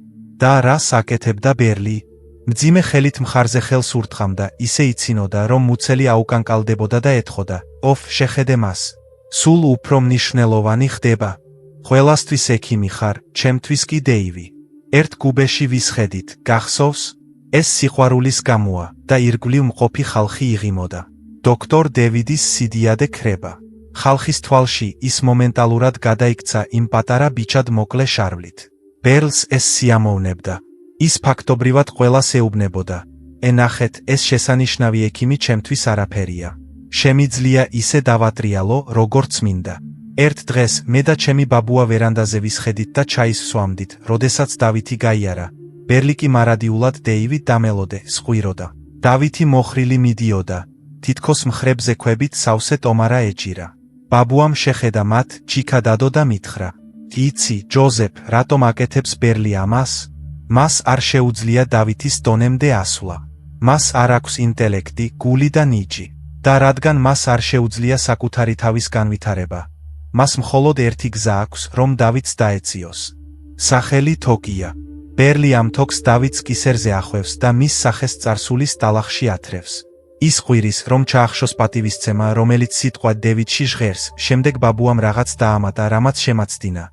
და რას აკეთებდა ბერლი? მძიმე ხელით მხარზე ხელს ურთხამდა, ისე იცინოდა, რომ მუცელი აუკანკალდებოდა და ეთხოვდა, ოფ, შეხედე მას. სულ უფრო მნიშვნელოვანი ხდება. ყველასთვის ექიმი ხარ, ჩემთვის კი დეივი. ერთ გუბეში ვისხედით, გახსოვს? ეს სიყვარულის გამოა და ირგვლივ მყოფი ხალხი იღიმოდა. დოქტორ დევიდის სიდიადე ქრება. ხალხის თვალში ის მომენტალურად გადაიქცა იმ პატარა ბიჭად მოკლე შარვლით. ბერლს ეს სიამოვნებდა. ის ფაქტობრივად ყველას ეუბნებოდა. ნახეთ, ეს შესანიშნავი ექიმი ჩემთვის არაფერია. შემიძლია ისე დავატრიალო, როგორც მინდა. ერთ დღეს მე და ჩემი ბაბუა ვერანდაზე ვისხედით და ჩაის ვსვამდით, როდესაც დავითი გაიარა. ბერლი კი მარადიულად დეივი დამელოდე, სყვიროდა. დავითი მოხრილი მიდიოდა. თითქოს მხრებზე ქვებით სავსე ტომარა ეჭირა. ბაბუამ შეხედა მათ, ჩიქა დადო და მითხრა. იცი, ჯოზეფ, რატომ აკეთებს ბერლი ამას? მას არ შეუძლია დავითის დონემდე ასვლა. მას არ აქვს ინტელექტი, გული და ნიჭი. და რადგან მას არ შეუძლია საკუთარი თავის განვითარება, მას მხოლოდ ერთი გზა აქვს, რომ დავითს დაეციოს. სახელი თოკია. ბერლი ამ თოკს დავითს კისერზე ახვევს და მის სახეს წარსულის ტალახში ათრევს. ის ყვირის, რომ ჩაახშოს პატივისცემა, რომელიც სიტყვა დევიდში ჟღერს, შემდეგ ბაბუამ რაღაც დაამატა, რამაც შემაცდინა.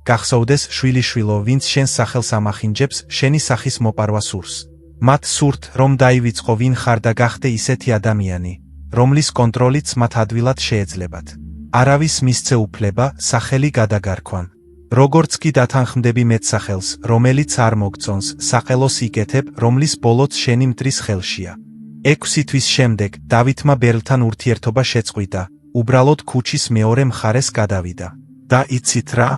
გახსოვდეს, შვილიშვილო, ვინც შენს სახელს ამახინჯებს, შენი სახის მოპარვა სურს. მათ სურთ, რომ დაივიწყო ვინ ხარ და გახდე ისეთი ადამიანი, რომლის კონტროლიც მათ ადვილად შეეძლებათ. არავის მისცე უფლება, სახელი გადაგარქვან. როგორც კი დათანხმდები მეტსახელს, რომელიც არ მოგწონს, საყელოს იკეთებ, რომლის ბოლოც შენი მტრის ხელშია. 6 თვის შემდეგ დავითმა ბერლთან ურთიერთობა შეწყვიტა, უბრალოდ ქუჩის მეორე მხარეს გადავიდა. და იცით რა?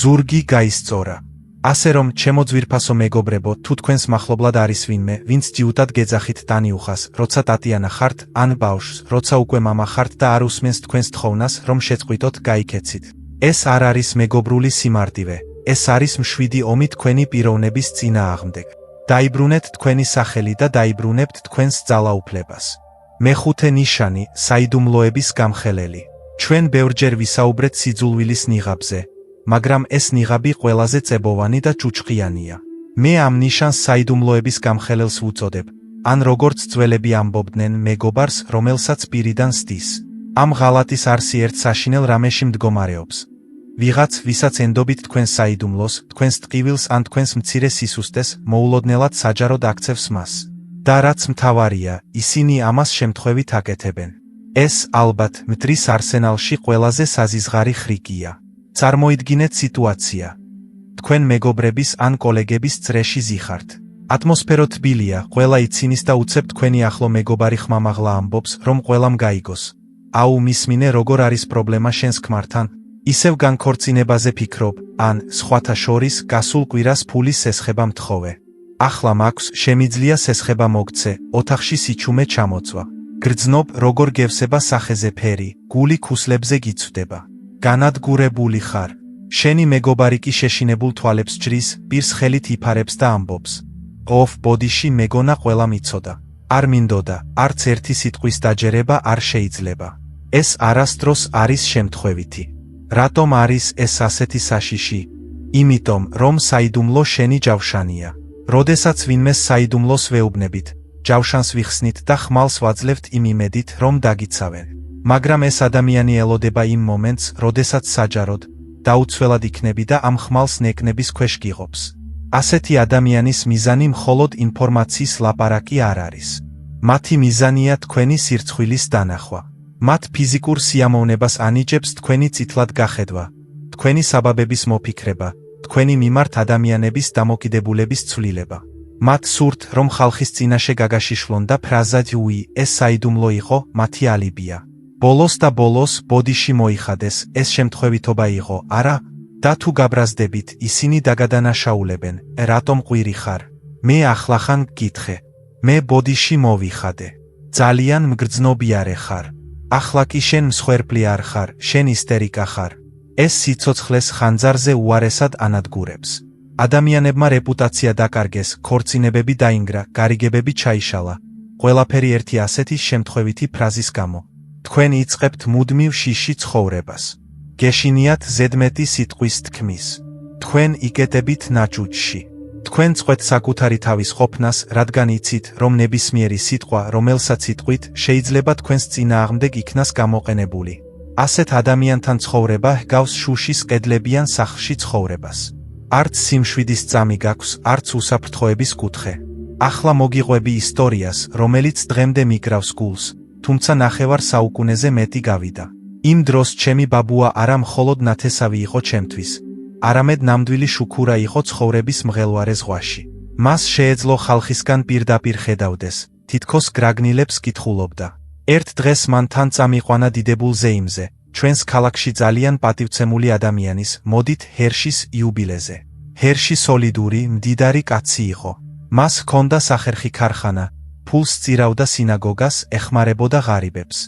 ზურგი გაისწორა. ასე რომ, ჩემო ძვირფასო მეგობრებო, თუ თქვენს მახლობლად არის ვინმე, ვინც ჯიუტად გეძახით ტანიუხას, როცა ტატიანა ხართ, ან ბავშვს, როცა უკვე მამა ხართ და არ უსმენს თქვენს თხოვნას, რომ შეწყვიტოთ, გაიქეცით. ეს არ არის მეგობრული სიმარტივე, ეს არის მშვიდი ომი თქვენი პიროვნების წინააღმდეგ. დაიბრუნეთ თქვენი სახელი და დაიბრუნებთ თქვენს ძალაუფლებას. მეხუთე ნიშანი, საიდუმლოების გამხელელი. ჩვენ ბევრჯერ ვისაუბრეთ სიძულვილის ნიღაბზე, მაგრამ ეს ნიღაბი ყველაზე წებოვანი და ჭუჭყიანია. მე ამ ნიშანს საიდუმლოების გამხელელს ვუწოდებ, ან როგორც ძველები ამბობდნენ, მეგობარს, რომელსაც პირიდან სდის. ამ ღალატის არსი ერთ საშინელ რამეში მდგომარეობს. ვიღაც, ვისაც ენდობით თქვენს საიდუმლოს, თქვენს ტყივილს ან თქვენს მცირე სისუსტეს, მოულოდნელად საჯაროდ აქცევს მას. და რაც მთავარია, ისინი ამას შემთხვევით აკეთებენ. ეს, ალბათ, მტრის არსენალში ყველაზე საზიზღარი ხრიკია. წარმოიდგინეთ სიტუაცია. თქვენ მეგობრების ან კოლეგების წრეში ზიხართ. ატმოსფერო თბილია, ყველა იცინის და უცებ თქვენი ახლო მეგობარი ხმამაღლა ამბობს, რომ ყველამ გაიგოს. აუ მისმინე როგორ არის პრობლემა შენს ქმართან? ისევ განქორწინებაზე ფიქრობ, ან, სხვათა შორის, გასულ კვირას ფულის სესხება მთხოვე. ახლა მაქვს, შემიძლია სესხება მოგცე, ოთახში სიჩუმე ჩამოწვა. გრძნობ, როგორ გევსება სახეზე ფერი, გული ქუსლებზე გიცვდება. განადგურებული ხარ. შენი მეგობარი კი შეშინებულ თვალებს ჯრის, პირს ხელით იფარებს და ამბობს. ოფ, ბოდიში მეგონა ყველა მიცოდა. არ მინდოდა, არც ერთი სიტყვის დაჯერება არ შეიძლება. ეს არასდროს არის შემთხვევითი. რატომ არის ეს ასეთი საშიში? იმიტომ, რომ საიდუმლო შენი ჯავშანია. როდესაც ვინმეს საიდუმლოს ვეუბნებით, ჯავშანს ვიხსნით და ხმალს ვაძლევთ იმ იმედით, რომ დაგიცავენ. მაგრამ ეს ადამიანი ელოდება იმ მომენტს, როდესაც საჯაროდ, დაუცველად იქნები და ამ ხმალს ნეკნების ქვეშ გიღობს. ასეთი ადამიანის მიზანი მხოლოდ ინფორმაციის ლაპარაკი არ არის. მათი მიზანია თქვენი სირცხვილის დანახვა. მათ ფიზიკურ სიამოვნებას ანიჭებს თქვენი წითლად გახედვა, თქვენი საბაბების მოფიქრება, თქვენი მიმართ ადამიანების დამოკიდებულების ცვლილება. მათ სურთ, რომ ხალხის წინაშე გაგაშიშვლონ და ფრაზად უი, ეს საიდუმლო იყო, მათი ალიბია. ბოლოს და ბოლოს, ბოდიში მოიხადეს, ეს შემთხვევითობა იყო, არა? და თუ გაბრაზდებით, ისინი დაგადანაშაულებენ, რატომ ყვირი ხარ? მე ახლახან გკითხე. მე ბოდიში მოვიხადე. ძალიან მგრძნობიარე ხარ. ახლა კი შენ მსხვერპლი არ ხარ, შენ ისტერიკა ხარ. ეს სიცოცხლეს ხანძარზე უარესად ანადგურებს. ადამიანებმა რეპუტაცია დაკარგეს, ქორწინებები დაინგრა, გარიგებები ჩაიშალა. ყველაფერი ერთი ასეთი შემთხვევითი ფრაზის გამო. თქვენ იწყებთ მუდმივ შიში ცხოვრებას. გეშინიათ ზედმეტი სიტყვის თქმის. თქვენ იკეტებით ნაჭუჭში. თქვენ წყვეთ საკუთარი თავის ყოფნას, რადგან იცით, რომ ნებისმიერი სიტყვა, რომელსაც იტყვით, შეიძლება თქვენს წინააღმდეგ იქნას გამოყენებული. ასეთ ადამიანთან ცხოვრება ჰგავს შუშის კედლებიან სახლში ცხოვრებას. არც სიმშვიდის წამი გაქვს, არც უსაფრთხოების კუთხე. ახლა მოგიყვები ისტორიას, რომელიც დღემდე მიკრავს გულს, თუმცა ნახევარ საუკუნეზე მეტი გავიდა. იმ დროს ჩემი ბაბუა არა მხოლოდ ნათესავი იყო ჩემთვის, არამედ ნამდვილი შუქურა იყო ცხოვრების მღელვარე ზღვაში. მას შეეძლო ხალხისგან პირდაპირ ხედავდეს, თითქოს გრაგნილებს კითხულობდა. ერთ დღეს მან თან წამიყვანა დიდებულ ზეიმზე, ჩვენს ქალაქში ძალიან პატივცემული ადამიანის, მოდით ჰერშის იუბილეზე. ჰერში სოლიდური, მდიდარი კაცი იყო. მას ჰქონდა სახერხი ქარხანა, ფულს სწირავდა სინაგოგას, ეხმარებოდა ღარიბებს.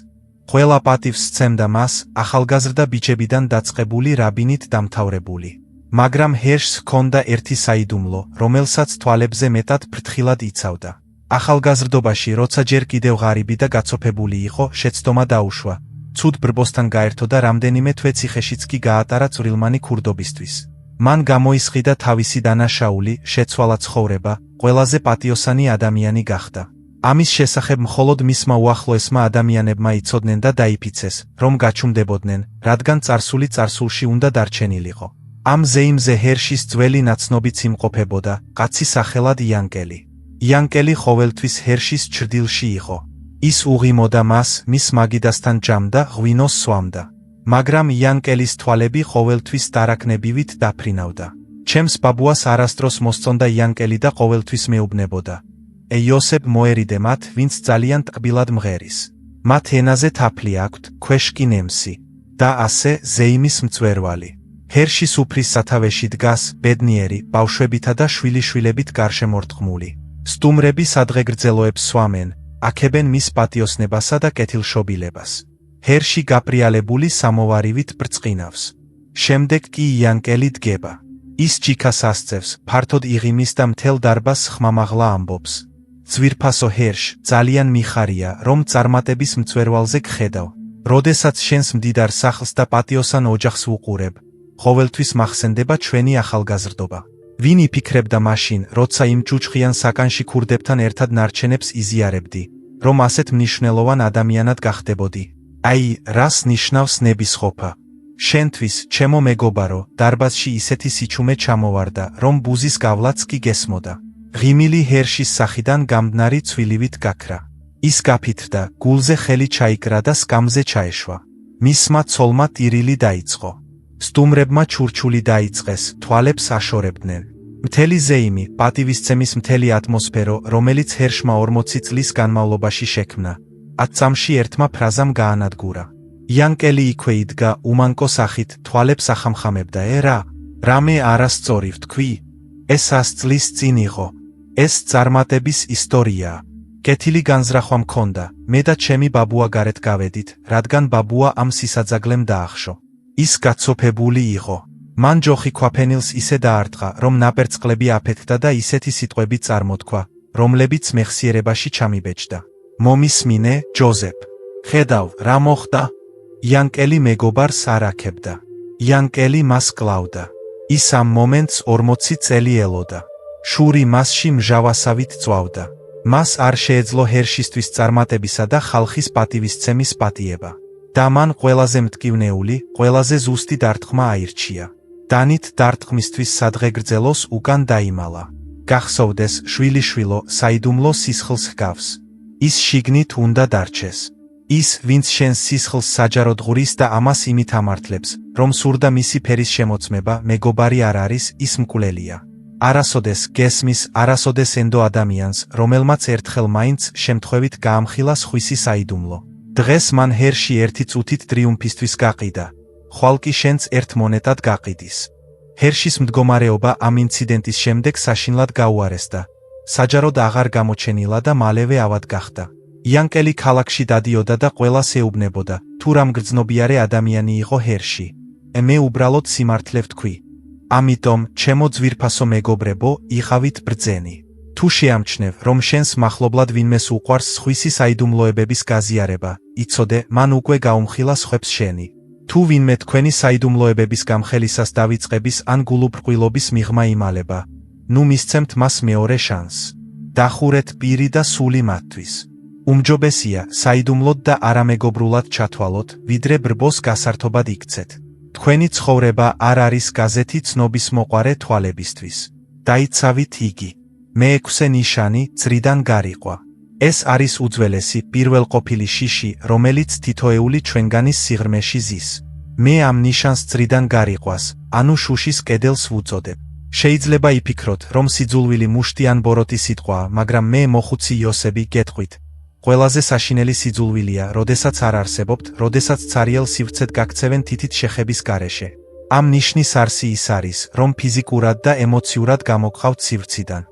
ყველა პატივს სცემდა მას, ახალგაზრდა ბიჭებიდან დაწყებული რაბინით დამთავრებული. მაგრამ ჰერშს ჰქონდა ერთი საიდუმლო, რომელსაც თვალებზე მეტად ფრთხილად იცავდა. ახალგაზრდობაში, როცა ჯერ კიდევ ღარიბი და გაცოფებული იყო, შეცდომა დაუშვა. ცუდ ბრბოსთან გაერთო და რამდენიმე თვე ციხეშიც კი გაატარა წვრილმანი ქურდობისთვის. მან გამოისყიდა თავისი დანაშაული, შეცვალა ცხოვრება, ყველაზე პატიოსანი ადამიანი გახდა. ამის შესახებ მხოლოდ მისმა უახლოესმა ადამიანებმა იცოდნენ და დაიფიცეს, რომ გაჩუმდებოდნენ, რადგან წარსული წარსულში უნდა დარჩენილიყო. ამ ზეიმზე ჰერშის ძველი ნაცნობიც იმყოფებოდა, კაცი სახელად იანკელი. იანკელი ყოველთვის ჰერშის ჩრდილში იყო. ის უღიმოდა მას, მის მაგიდასთან ჯამდა, ღვინოს სვამდა. მაგრამ იანკელის თვალები ყოველთვის დარაკნებივით დაფრინავდა. ჩემს ბაბუას არასდროს მოსწონდა იანკელი და ყოველთვის მეუბნებოდა. იოსებ მოერიდე მათ, ვინც ძალიან ტკბილად მღერის. მათ ენაზე თაფლი აქვთ, ქვეშ კი ნემსი. და ასე ზეიმის მწვერვალი. ჰერში სუფრის სათავეში დგას, ბედნიერი, ბავშვებითა და შვილიშვილებით გარშემორტყმული. სტუმრები სადღეგრძელოებს სვამენ, აქებენ მის პატიოსნებასა და კეთილშობილებას. ჰერში გაპრიალებული სამოვარივით ბრწყინავს. შემდეგ კი იანკელი დგება. ის ჯიქას ასწევს, ფართოდ იღიმის და მთელ დარბაზს ხმამაღლა ამბობს. ძვირფასო ჰერშ, ძალიან მიხარია, რომ წარმატების მწვერვალზე გხედავ. როდესაც შენს მდიდარ სახლს და პატიოსან ოჯახს ვუყურებ, ყოველთვის მახსენდება ჩვენი ახალგაზრდობა. ვინ იფიქრებდა მაშინ, როცა იმ ჭუჭხიან საკანში ქურდებთან ერთად ნარჩენებს იზიარებდი, რომ ასეთ მნიშვნელოვან ადამიანად გახდებოდი. აი, რას ნიშნავს ნებისყოფა. შენთვის, ჩემო მეგობარო, დარბაზში ისეთი სიჩუმე ჩამოვარდა, რომ ბუზის გავლაც კი გესმოდა. ღიმილი ჰერშის სახიდან გამდნარი ცვილივით გაქრა. ის გაფითრდა, გულზე ხელი ჩაიკრა და სკამზე ჩაეშვა. მისმა ცოლმა ტირილი დაიწყო. სტუმრებმა ჩურჩული დაიწყეს, თვალებს აშორებდნენ. მთელი ზეიმი, პატივისცემის მთელი ატმოსფერო, რომელიც ჰერშმა 40 წლის განმავლობაში შექმნა, 10 წამში ერთმა ფრაზამ გაანადგურა. იანკელი იქვე იდგა, უმანკო სახით, თვალებს ახამხამებდა. რა? რამე არასწორი ვთქვი? ეს 100 წლის წინ იყო. ეს წარმატების ისტორიაა. კეთილი განზრახვა მქონდა, მე და ჩემი ბაბუა გარეთ გავედით, რადგან ბაბუა ამ სისაძაგლემ დაახშო. ის გაცოფებული იყო. მან ჯოხი ქვაფენილს ისე დაარტყა, რომ ნაპერწკლები აფეთქდა და ისეთი სიტყვები წარმოთქვა, რომლებიც მეხსიერებაში ჩამიბეჭდა. მომისმინე, ჯოზეფ. ხედავ, რა მოხდა? იანკელი მეგობარს არ აქებდა. იანკელი მას კლავდა. ის ამ მომენტს 40 წელი ელოდა. შური მასში მჟავასავით წვავდა. მას არ შეეძლო ჰერშისთვის წარმატებისა და ხალხის პატივისცემის პატიება. და მან ყველაზე მტკივნეული, ყველაზე ზუსტი დარტყმა აირჩია. დანით დარტყმისთვის სადღეგრძელოს უკან დაიმალა. გახსოვდეს, შვილიშვილო, საიდუმლო სისხლს ჰგავს. ის შიგნით უნდა დარჩეს. ის, ვინც შენს სისხლს საჯაროდ ღურის და ამას იმით ამართლებს, რომ სურდა მისი ფერის შემოწმება, მეგობარი არ არის, ის მკვლელია. არასოდეს გესმის, არასოდეს ენდო ადამიანს, რომელმაც ერთხელ მაინც შემთხვევით გაამხილა სხვისი საიდუმლო. დღეს მან ჰერში 1 წუთით ტრიუმფისთვის გაყიდა. ხვალ კი შენც 1 მონეტად გაყიდის. ჰერშის მდგომარეობა ამ ინციდენტის შემდეგ საშინლად გაუარესდა. საჯაროდ აღარ გამოჩენილა და მალევე ავად გახდა. იანკელი ქალაქში დადიოდა და ყველას ეუბნებოდა, თუ რამ გრძნობიარე ადამიანი იყო ჰერში. მე უბრალოდ სიმართლე ვთქვი. ამიტომ, ჩემო ძვირფასო მეგობრებო, იყავით ბრძენი. თუ შეამჩნევ, რომ შენს მახლობლად ვინმეს უყვარს სხვისი საიდუმლოებების გაზიარება, იცოდე, მან უკვე გაუმხილა სხვებს შენი. თუ ვინმე თქვენი საიდუმლოებების გამხელისას დავიწყების ან გულუბრყვილობის მიღმა იმალება, ნუ მისცემთ მას მეორე შანსს. დახურეთ პირი და სული მათთვის. უმჯობესია, საიდუმლოდ და არამეგობრულად ჩათვალოთ, ვიდრე ბრბოს გასართობად იქცეთ. თქვენი ცხოვრება არ არის გაზეთი ცნობის მოყარე თვალებისთვის. დაიცავით იგი. მე-6 ნიშანი, წრიდან გარიყვა. ეს არის უძველესი, პირველყოფილი შიში, რომელიც თითოეული ჩვენგანის სიღრმეში ზის. მე ამ ნიშანს წრიდან გარიყვას, ანუ შუშის კედელს ვუწოდებ. შეიძლება იფიქროთ, რომ სიძულვილი მუშტი ან ბოროტი სიტყვაა, მაგრამ მე მოხუცი იოსები გეტყვით. ყველაზე საშინელი სიძულვილია, როდესაც არ არსებობთ, როდესაც ცარიელ სივრცეთ გაქცევენ თითით შეხების გარეშე. ამ ნიშნის არსი ის არის, რომ ფიზიკურად და ემოციურად გამოგყავთ სივრციდან.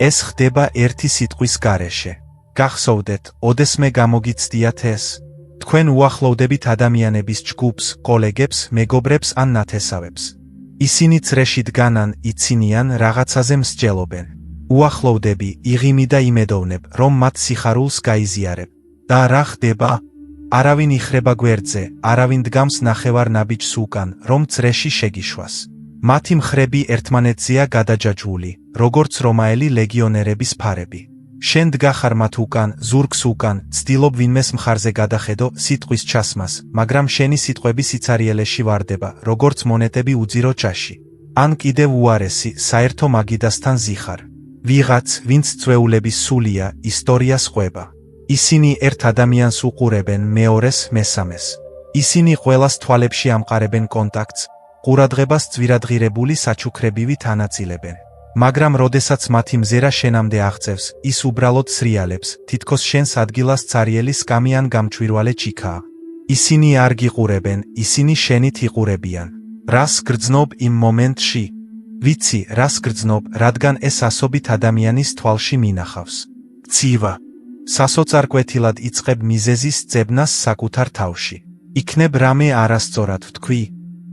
ეს ხდება ერთი სიტყვის გარეშე. გახსოვდეთ, ოდესმე გამოგიცდიათ ეს. თქვენ უახლოვდებით ადამიანების ჯგუფს, კოლეგებს, მეგობრებს ან ნათესავებს. ისინი წრეში დგანან, იცინიან, რაღაცაზე მსჯელობენ. უახლოვდები, იღიმი და იმედოვნებ, რომ მათ სიხარულს გაიზიარებ. და რა ხდება? არავინ იხრება გვერდზე, არავინ დგამს ნახევარ ნაბიჯს უკან, რომ წრეში შეგიშვას. მათი მხრები ერთმანეთზეა გადაჯაჭვული, როგორც რომაელი ლეგიონერების ფარები. შენ დგახარ მათ უკან, ზურგს უკან, ცდილობ ვინმეს მხარზე გადახედო სიტყვის ჩასმას, მაგრამ შენი სიტყვები სიცარიელეში ვარდება, როგორც მონეტები უძირო ჭაში. ან კიდევ უარესი, საერთო მაგიდასთან ზიხარ. ვიღაც, ვინც წვეულების სულია, ისტორიას ყვება. ისინი ერთ ადამიანს უყურებენ, მეორეს, მესამეს. ისინი ყველას თვალებში ამყარებენ კონტაქტს, ყურადღებას ძვირადღირებული საჩუქრებივით ანაწილებენ. მაგრამ როდესაც მათი მზერა შენამდე აღწევს, ის უბრალოდ სრიალებს, თითქოს შენს ადგილას цаრიელი სკამი ან გამჭვირვალე ჩიქაა. ისინი არ გიყურებენ, ისინი შენით იყურებიან. რას გრძნობ იმ მომენტში? ვიცი, რას გრძნობ, რადგან ეს ასობით ადამიანის თვალში მინახავს. ცივა. სასოწარკვეთილად იწყებ მიზეზის ძებნას საკუთარ თავში. იქნებ რამე არასწორად ვთქვი?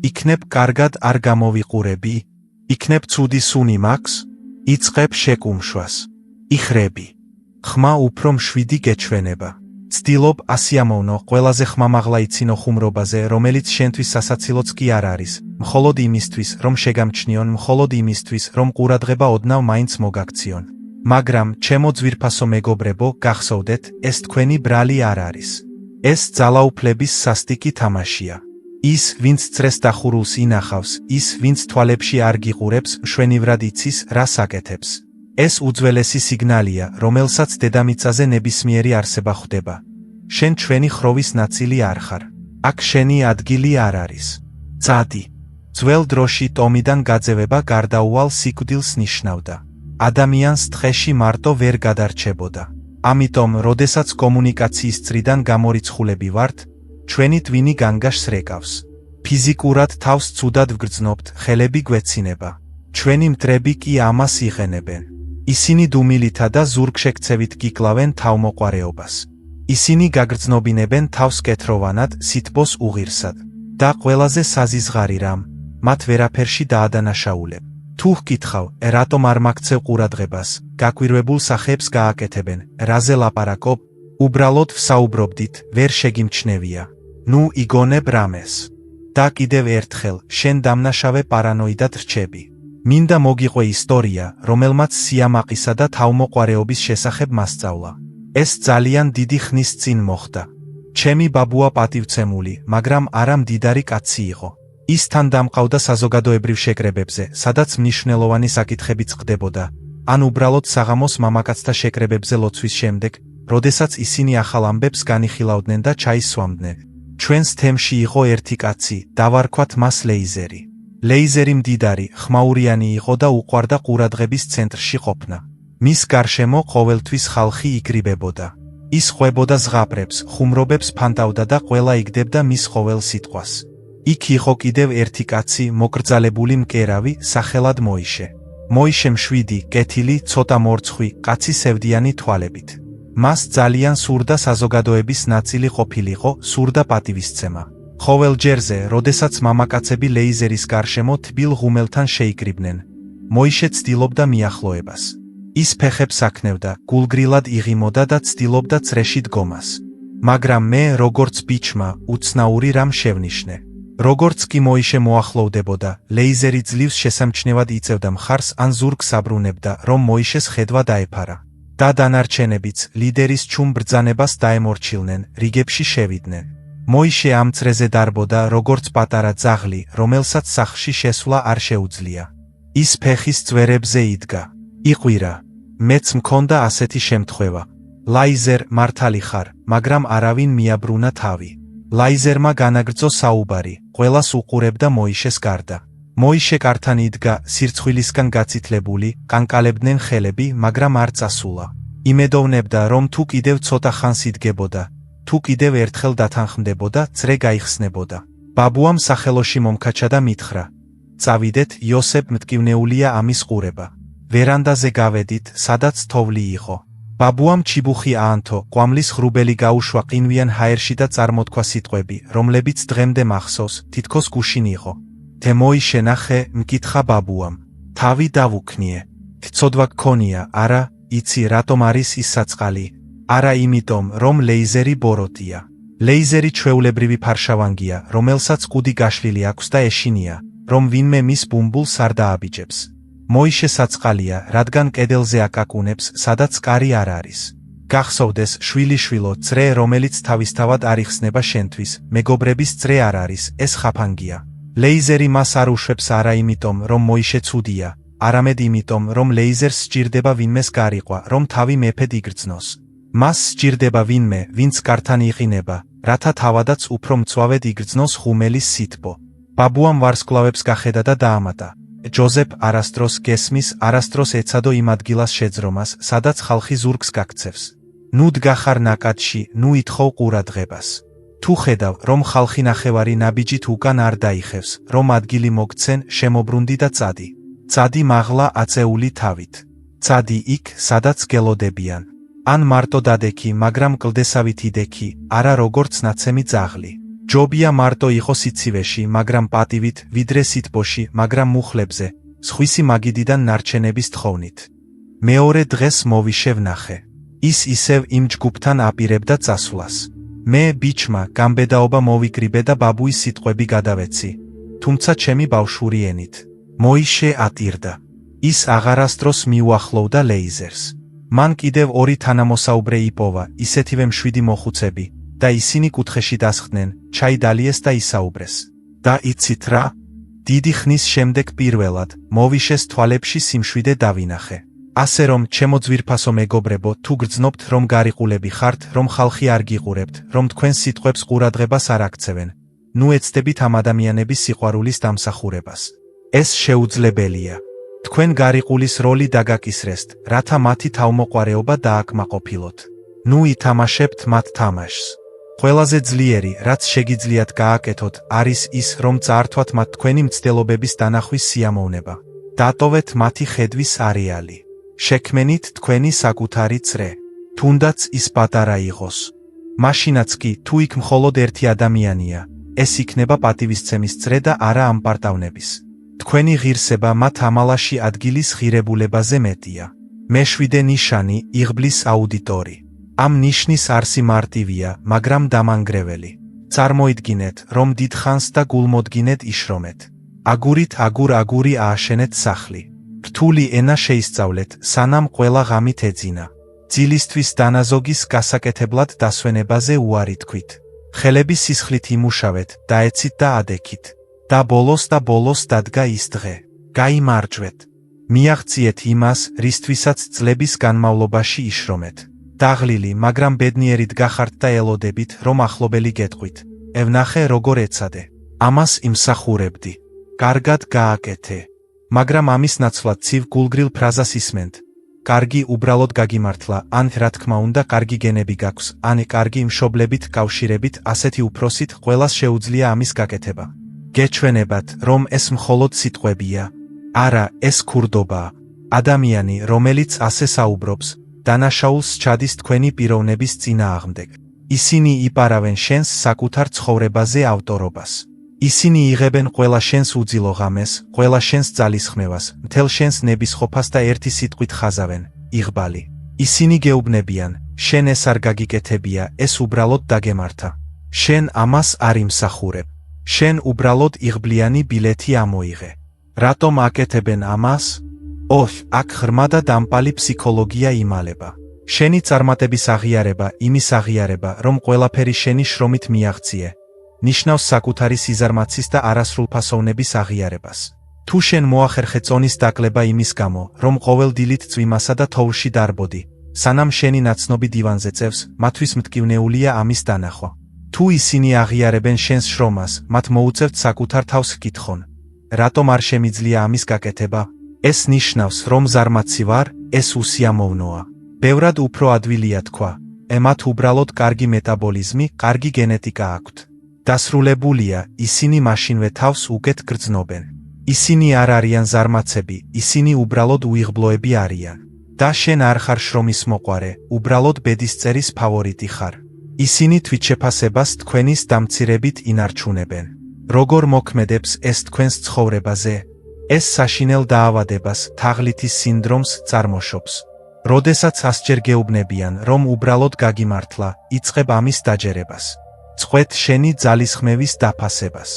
იქნებ კარგად არ გამოვიყურები? იქნებ ცუდი სუნი მაქვს? იწყებ შეკუმშვას. იხრები. ხმა უფრო მშვიდი გეჩვენება. ცდილობ ასიამოვნო ყველაზე ხმამაღლა იცინო ხუმრობაზე, რომელიც შენთვის სასაცილოც კი არ არის, მხოლოდ იმისთვის, რომ შეგამჩნიონ, მხოლოდ იმისთვის, რომ ყურადღება ოდნავ მაინც მოგაქციონ. მაგრამ, ჩემო ძვირფასო მეგობრებო, გახსოვდეთ, ეს თქვენი ბრალი არ არის. ეს ძალაუფლების სასტიკი თამაშია. ის, ვინც წრეს დახურულს ინახავს, ის, ვინც თვალებში არ გიყურებს, მშვენივრად იცის, რას აკეთებს. ეს უძველესი სიგნალია, რომელსაც დედამიწაზე ნებისმიერი არსება ხვდება. შენ ჩვენი ხროვის ნაწილი არ ხარ. აქ შენი ადგილი არ არის. წადი. ძველ დროში ტომიდან გაძევება გარდაუვალ სიკვდილს ნიშნავდა. ადამიანს თხეში მარტო ვერ გადარჩებოდა. ამიტომ, როდესაც კომუნიკაციის წრიდან გამორიცხულები ვართ, ჩვენი ტვინი განგაშს რეკავს. ფიზიკურად თავს ცუდად ვგრძნობთ, ხელები გვეცინება. ჩვენი მტრები კი ამას იღენებენ. ისინი დუმილითა და ზურგშექცევით გიკლავენ თავმოყვარეობას. ისინი გაგრძნობინებენ თავს კეთროვანად, სითბოს უღირსად. და ყველაზე საზიზღარი რამ, მათ ვერაფერში დაადანაშაულებ. თუ ვკითხავ, რატომ არ მაქცევ ყურადღებას, გაკვირვებულ სახეებს გააკეთებენ, რაზე ლაპარაკობ, უბრალოდ ვსაუბრობდით, ვერ შეგიმჩნევია. ნუ იგონებ რამეს. და კიდევ ერთხელ, შენ დამნაშავე პარანოიდად რჩები. მინდა მოგიყვე ისტორია, რომელმაც სიამაყისა და თავმოყვარეობის შესახებ მასწავლა. ეს ძალიან დიდი ხნის წინ მოხდა. ჩემი ბაბუა პატივცემული, მაგრამ არა მდიდარი კაცი იყო. ის თან დამყავდა საზოგადოებრივ შეკრებებზე, სადაც მნიშვნელოვანი საკითხებიც ხდებოდა, ან უბრალოდ საღამოს მამაკაცთა შეკრებებზე ლოცვის შემდეგ, როდესაც ისინი ახალ ამბებს განიხილავდნენ და ჩაის სვამდნენ. ჩვენს თემში იყო ერთი კაცი, დავარქვათ მას ლეიზერი. ლეიზერი მდიდარი, ხმაურიანი იყო და უყვარდა ყურადღების ცენტრში ყოფნა. მის გარშემო ყოველთვის ხალხი იკრიბებოდა. ის ხვებოდა ზღაპრებს, ხუმრობებს ფანტავდა და ყველა იგდებდა მის ყოველ სიტყვას. იქ იყო კიდევ ერთი კაცი, მოკრძალებული მკერავი, სახელად მოიშე. მოიშე მშვიდი, კეთილი, ცოტა მორცხვი, კაცი სევდიანი თვალებით. მას ძალიან სურდა საზოგადოების ნაწილი ყოფილიყო, სურდა პატივისცემა. ყოველ ჯერზე, როდესაც მამაკაცები ლეიზერის გარშემო თბილ ღუმელთან შეიკრიბნენ, მოიშე ცდილობდა მიახლოებას. ის ფეხებს აქნევდა, გულგრილად იღიმოდა და ცდილობდა წრეში დგომას. მაგრამ მე, როგორც ბიჭმა, უცნაური რამ შევნიშნე. როგორც კი მოიშე მოახლოვდებოდა, ლეიზერი ძლივს შესამჩნევად იწევდა მხარს ან ზურგს აბრუნებდა, რომ მოიშეს ხედვა დაეფარა. და დანარჩენებიც, ლიდერის ჩუმ ბრძანებას დაემორჩილნენ, რიგებში შევიდნენ. მოიშე ამ წრეზე დარბოდა, როგორც პატარა ძაღლი, რომელსაც სახლში შესვლა არ შეუძლია. ის ფეხის წვერებზე იდგა. იყვირა. მეც მქონდა ასეთი შემთხვევა. ლაიზერ, მართალი ხარ, მაგრამ არავინ მიაბრუნა თავი. ლაიზერმა განაგრძო საუბარი, ყველას უყურებდა მოიშეს გარდა. მოიშე კართან იდგა, სირცხვილისგან გაცითლებული, კანკალებდნენ ხელები, მაგრამ არ წასულა. იმედოვნებდა, რომ თუ კიდევ ცოტა ხანს იდგებოდა, თუ კიდევ ერთხელ დათანხმდებოდა, წრე გაიხსნებოდა. ბაბუამ სახელოში მომქაჩა და მითხრა: წავიდეთ, იოსებ მტკივნეულია ამის ყურება. ვერანდაზე გავედით, სადაც თოვლი იყო. ბაბუამ ჩიბუხი აანთო, ყვამლის ღრუბელი გაუშვა ყინვიან ჰაერში და წარმოთქვა სიტყვები, რომლებიც დღემდე მახსოვს, თითქოს გუშინ იყო. თე მოიშე ნახე, მკითხა ბაბუამ. თავი დავუქნიე. ცოდვა გქონია, არა, იცი რატომ არის ის საწყალი? არა იმიტომ, რომ ლეიზერი ბოროტია. ლეიზერი ჩვეულებრივი ფარშავანგია, რომელსაც კუდი გაშლილი აქვს და ეშინია, რომ ვინმე მის ბუმბულს არ დააბიჯებს. მოიშე საწყალია, რადგან კედელზე აკაკუნებს, სადაც კარი არ არის. გახსოვდეს, შვილიშვილო, წრე, რომელიც თავისთავად არ იხსნება შენთვის, მეგობრების წრე არ არის, ეს ხაფანგია. ლეიზერი მას არ უშვებს არა იმიტომ, რომ მოიშე ცუდია, არამედ იმიტომ, რომ ლეიზერს სჭირდება ვინმეს გარიყვა, რომ თავი მეფედ იგრძნოს. მას სჭირდება ვინმე, ვინც კართან იყინება, რათა თავადაც უფრო მწვავედ იგრძნოს ხუმელის სითბო. ბაბუამ ვარსკვლავებს გახედა და დაამატა. ჯოზეფ არასდროს გესმის, არასდროს ეცადო იმ ადგილას შეძრომას, სადაც ხალხი ზურგს გაქცევს. ნუ დგახარ ნაკადში, ნუ ითხოვ ყურადღებას. თუ ხედავ, რომ ხალხი ნახევარი ნაბიჯით უკან არ დაიხევს, რომ ადგილი მოგცენ, შემოbrunდი და წადი. წადი მაღლა აწეული თავით. წადი იქ, სადაც გელოდებიან. ან მარტო დადექი, მაგრამ კლდესავით იდექი, არა როგორც ნაცემი ძაღლი. ჯობია მარტო იყო სიცივეში, მაგრამ პატივით, ვიდრე სითბოში, მაგრამ მუხლებზე, სხვისი მაგიდიდან ნარჩენების თხოვნით. მეორე დღეს მოვიშევ ნახე. ის ისევ იმ ჯგუფთან აპირებდა წასვლას. მე, ბიჭმა, გამბედაობა მოვიკრიბე და ბაბუის სიტყვები გადავეცი. თუმცა ჩემი ბავშვური ენით. მოიშე ატირდა. ის აღარასდროს მიუახლოვდა ლეიზერს. მან კიდევ ორი თანამოსაუბრე იპოვა, ისეთივე მშვიდი მოხუცები, და ისინი კუთხეში დასხდნენ, ჩაიდალიეს და ისაუბრეს. და იცით რა? დიდი ხნის შემდეგ პირველად, მოვიშეს თვალებში სიმშვიდე დავინახე. ასე რომ, ჩემო ძვირფასო მეგობრებო, თუ გრძნობთ, რომ გარიყულები ხართ, რომ ხალხი არ გიყურებთ, რომ თქვენს სიტყვებს ყურადღებას არ აქცევენ, ნუ ეცდებით ამ ადამიანების სიყვარულის დამსახურებას. ეს შეუძლებელია. თქვენ გარიყულის როლი დაგაკისრესთ, რათა მათი თავმოყვარეობა დააკმაყოფილოთ. ნუ ითამაშებთ მათ თამაშს. ყველაზე ძლიერი, რაც შეგიძლიათ გააკეთოთ, არის ის, რომ წაართვათ მათ თქვენი მცდელობების დანახვის სიამოვნება. დატოვეთ მათი ხედვის არეალი. შექმენით თქვენი საკუთარი წრე. თუნდაც ის პატარა იყოს. მაშინაც კი, თუ იქ მხოლოდ ერთი ადამიანია, ეს იქნება პატივისცემის წრე და არა ამპარტავნების. თქვენი ღირსება მათ ამალაში ადგილის ღირებულებაზე მეტია. მეშვიდე ნიშანი, იღბლის აუდიტორი. ამ ნიშნის არსი მარტივია, მაგრამ დამანგრეველი. წარმოიდგინეთ, რომ დიდხანს და გულმოდგინედ იშრომეთ. აგურით აგური ააშენეთ სახლი. რთული ენა შეისწავლეთ, სანამ ყველა ღამით ეძინა. ძილისთვის დანაზოგის გასაკეთებლად დასვენებაზე უარი თქვით. ხელები სისხლით იმუშავეთ, დაეცით და ადექით. და ბოლოს დადგა ის დღე. გაიმარჯვეთ. მიაღწიეთ იმას, რისთვისაც წლების განმავლობაში იშრომეთ. დაღლილი, მაგრამ ბედნიერით გახართ და ელოდებით, რომ ახლობელი გეტყვით. ევნახე როგორ ეცადე. ამას იმსახურებდი. კარგად გააკეთე. მაგრამ ამის ნაცვლად ცივ გულგრილ ფრაზას ისმენთ. კარგი უბრალოდ გაგიმართლა, ან რა თქმა უნდა კარგი გენები გაქვს, ან კარგი მშობლებით კავშირებით ასეთი უფროსით ყველას შეუძლია ამის გაკეთება. გეჩვენებათ, რომ ეს მხოლოდ სიტყვებია. არა, ეს ქურდობაა. ადამიანი, რომელიც ასე საუბრობს, დანაშაულს ჩადის თქვენი პიროვნების წინააღმდეგ. ისინი იპარავენ შენს საკუთარ ცხოვრებაზე ავტორობას. ისინი იღებენ ყველა შენს უძილო ღამეს, ყველა შენს ძალისხმევას, მთელ შენს ნებისყოფას და ერთი სიტყვით ხაზავენ, იღბალი. ისინი გეუბნებიან, შენ ეს არ გაგიკეთებია, ეს უბრალოდ დაგემართა. შენ ამას არ იმსახურებ. შენ უბრალოდ იღბლიანი ბილეთი ამოიღე. რატომ აკეთებენ ამას? აქ ღრმა და დამპალი ფსიქოლოგია იმალება. შენი წარმატების აღიარება, იმის აღიარება, რომ ყველაფერი შენი შრომით მიაღწიე, ნიშნავს საკუთარი სიზარმაცის და არასრულფასოვნების აღიარებას. თუ შენ მოახერხე წონის დაკლება იმის გამო, რომ ყოველ დილით წვიმასა და თოვლში დარბოდი, სანამ შენი ნაცნობი დივანზე წევს, მათთვის მტკივნეულია ამის დანახვა. თუ ისინი აღიარებენ შენს შრომას, მათ მოუწევთ საკუთარ თავს ჰკითხონ, რატომ არ შემიძლია ამის გაკეთება? ეს ნიშნავს, რომ ზარმაცი ვარ, ეს უსიამოვნოა. ბევრად უფრო ადვილია თქვა, ემათ უბრალოდ კარგი მეტაბოლიზმი, კარგი გენეტიკა აქვთ. დასრულებულია, ისინი მაშინვე თავს უკეთ გრძნობენ. ისინი არ არიან ზარმაცები, ისინი უბრალოდ უიღბლოები არიან. და შენ არ ხარ შრომის მოყვარე, უბრალოდ ბედისწერის ფავორიტი ხარ. ისინი თვითშეფასებას თქვენის დამცირებით ინარჩუნებენ. როგორ მოქმედებს ეს თქვენს ცხოვრებაზე? ეს საშინელ დაავადებას, თაღლითის სინდრომს წარმოშობს. როდესაც ასჯერ გეუბნებიან, რომ უბრალოდ გაგიმართლა, იწყებ ამის დაჯერებას. წყვეთ შენი ძალისხმევის დაფასებას.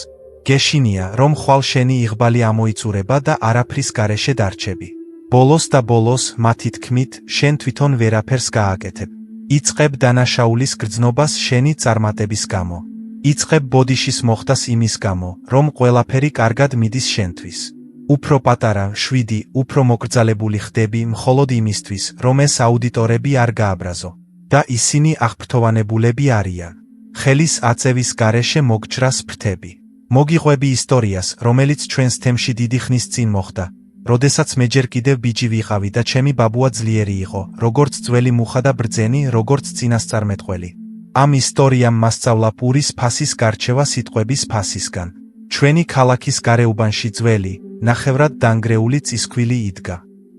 გეშინია, რომ ხვალ შენი იღბალი ამოიწურება და არაფრის გარეშე დარჩები. ბოლოს და ბოლოს, მათი თქმით, შენ თვითონ ვერაფერს გააკეთებ. იწყებ დანაშაულის გრძნობას შენი წარმატების გამო. იწყებ ბოდიშის მოხდას იმის გამო, რომ ყველაფერი კარგად მიდის შენთვის. უფრო პატარა, 7, უფრო მოკრძალებული ხდები მხოლოდ იმისთვის, რომ ეს აუდიტორები არ გააბრაზო. და ისინი აღფრთოვანებულები არიან. ხელის აწევის გარეშე მოგჭრას ფრთები. მოგიყვები ისტორიას, რომელიც ჩვენს თემში დიდი ხნის წინ მოხდა, როდესაც მე ჯერ კიდევ ბიჭი ვიყავი და ჩემი ბაბუა ძლიერი იყო, როგორც ძველი მუხა და ბრძენი, როგორც წინასწარმეტყველი. ამ ისტორიამ მასწავლა პურის ფასის გარჩევა სიტყვების ფასისგან. ჩვენი ქალაქის გარეუბანში ძველი, ნახევრად დანგრეული წისქვილი იდგა.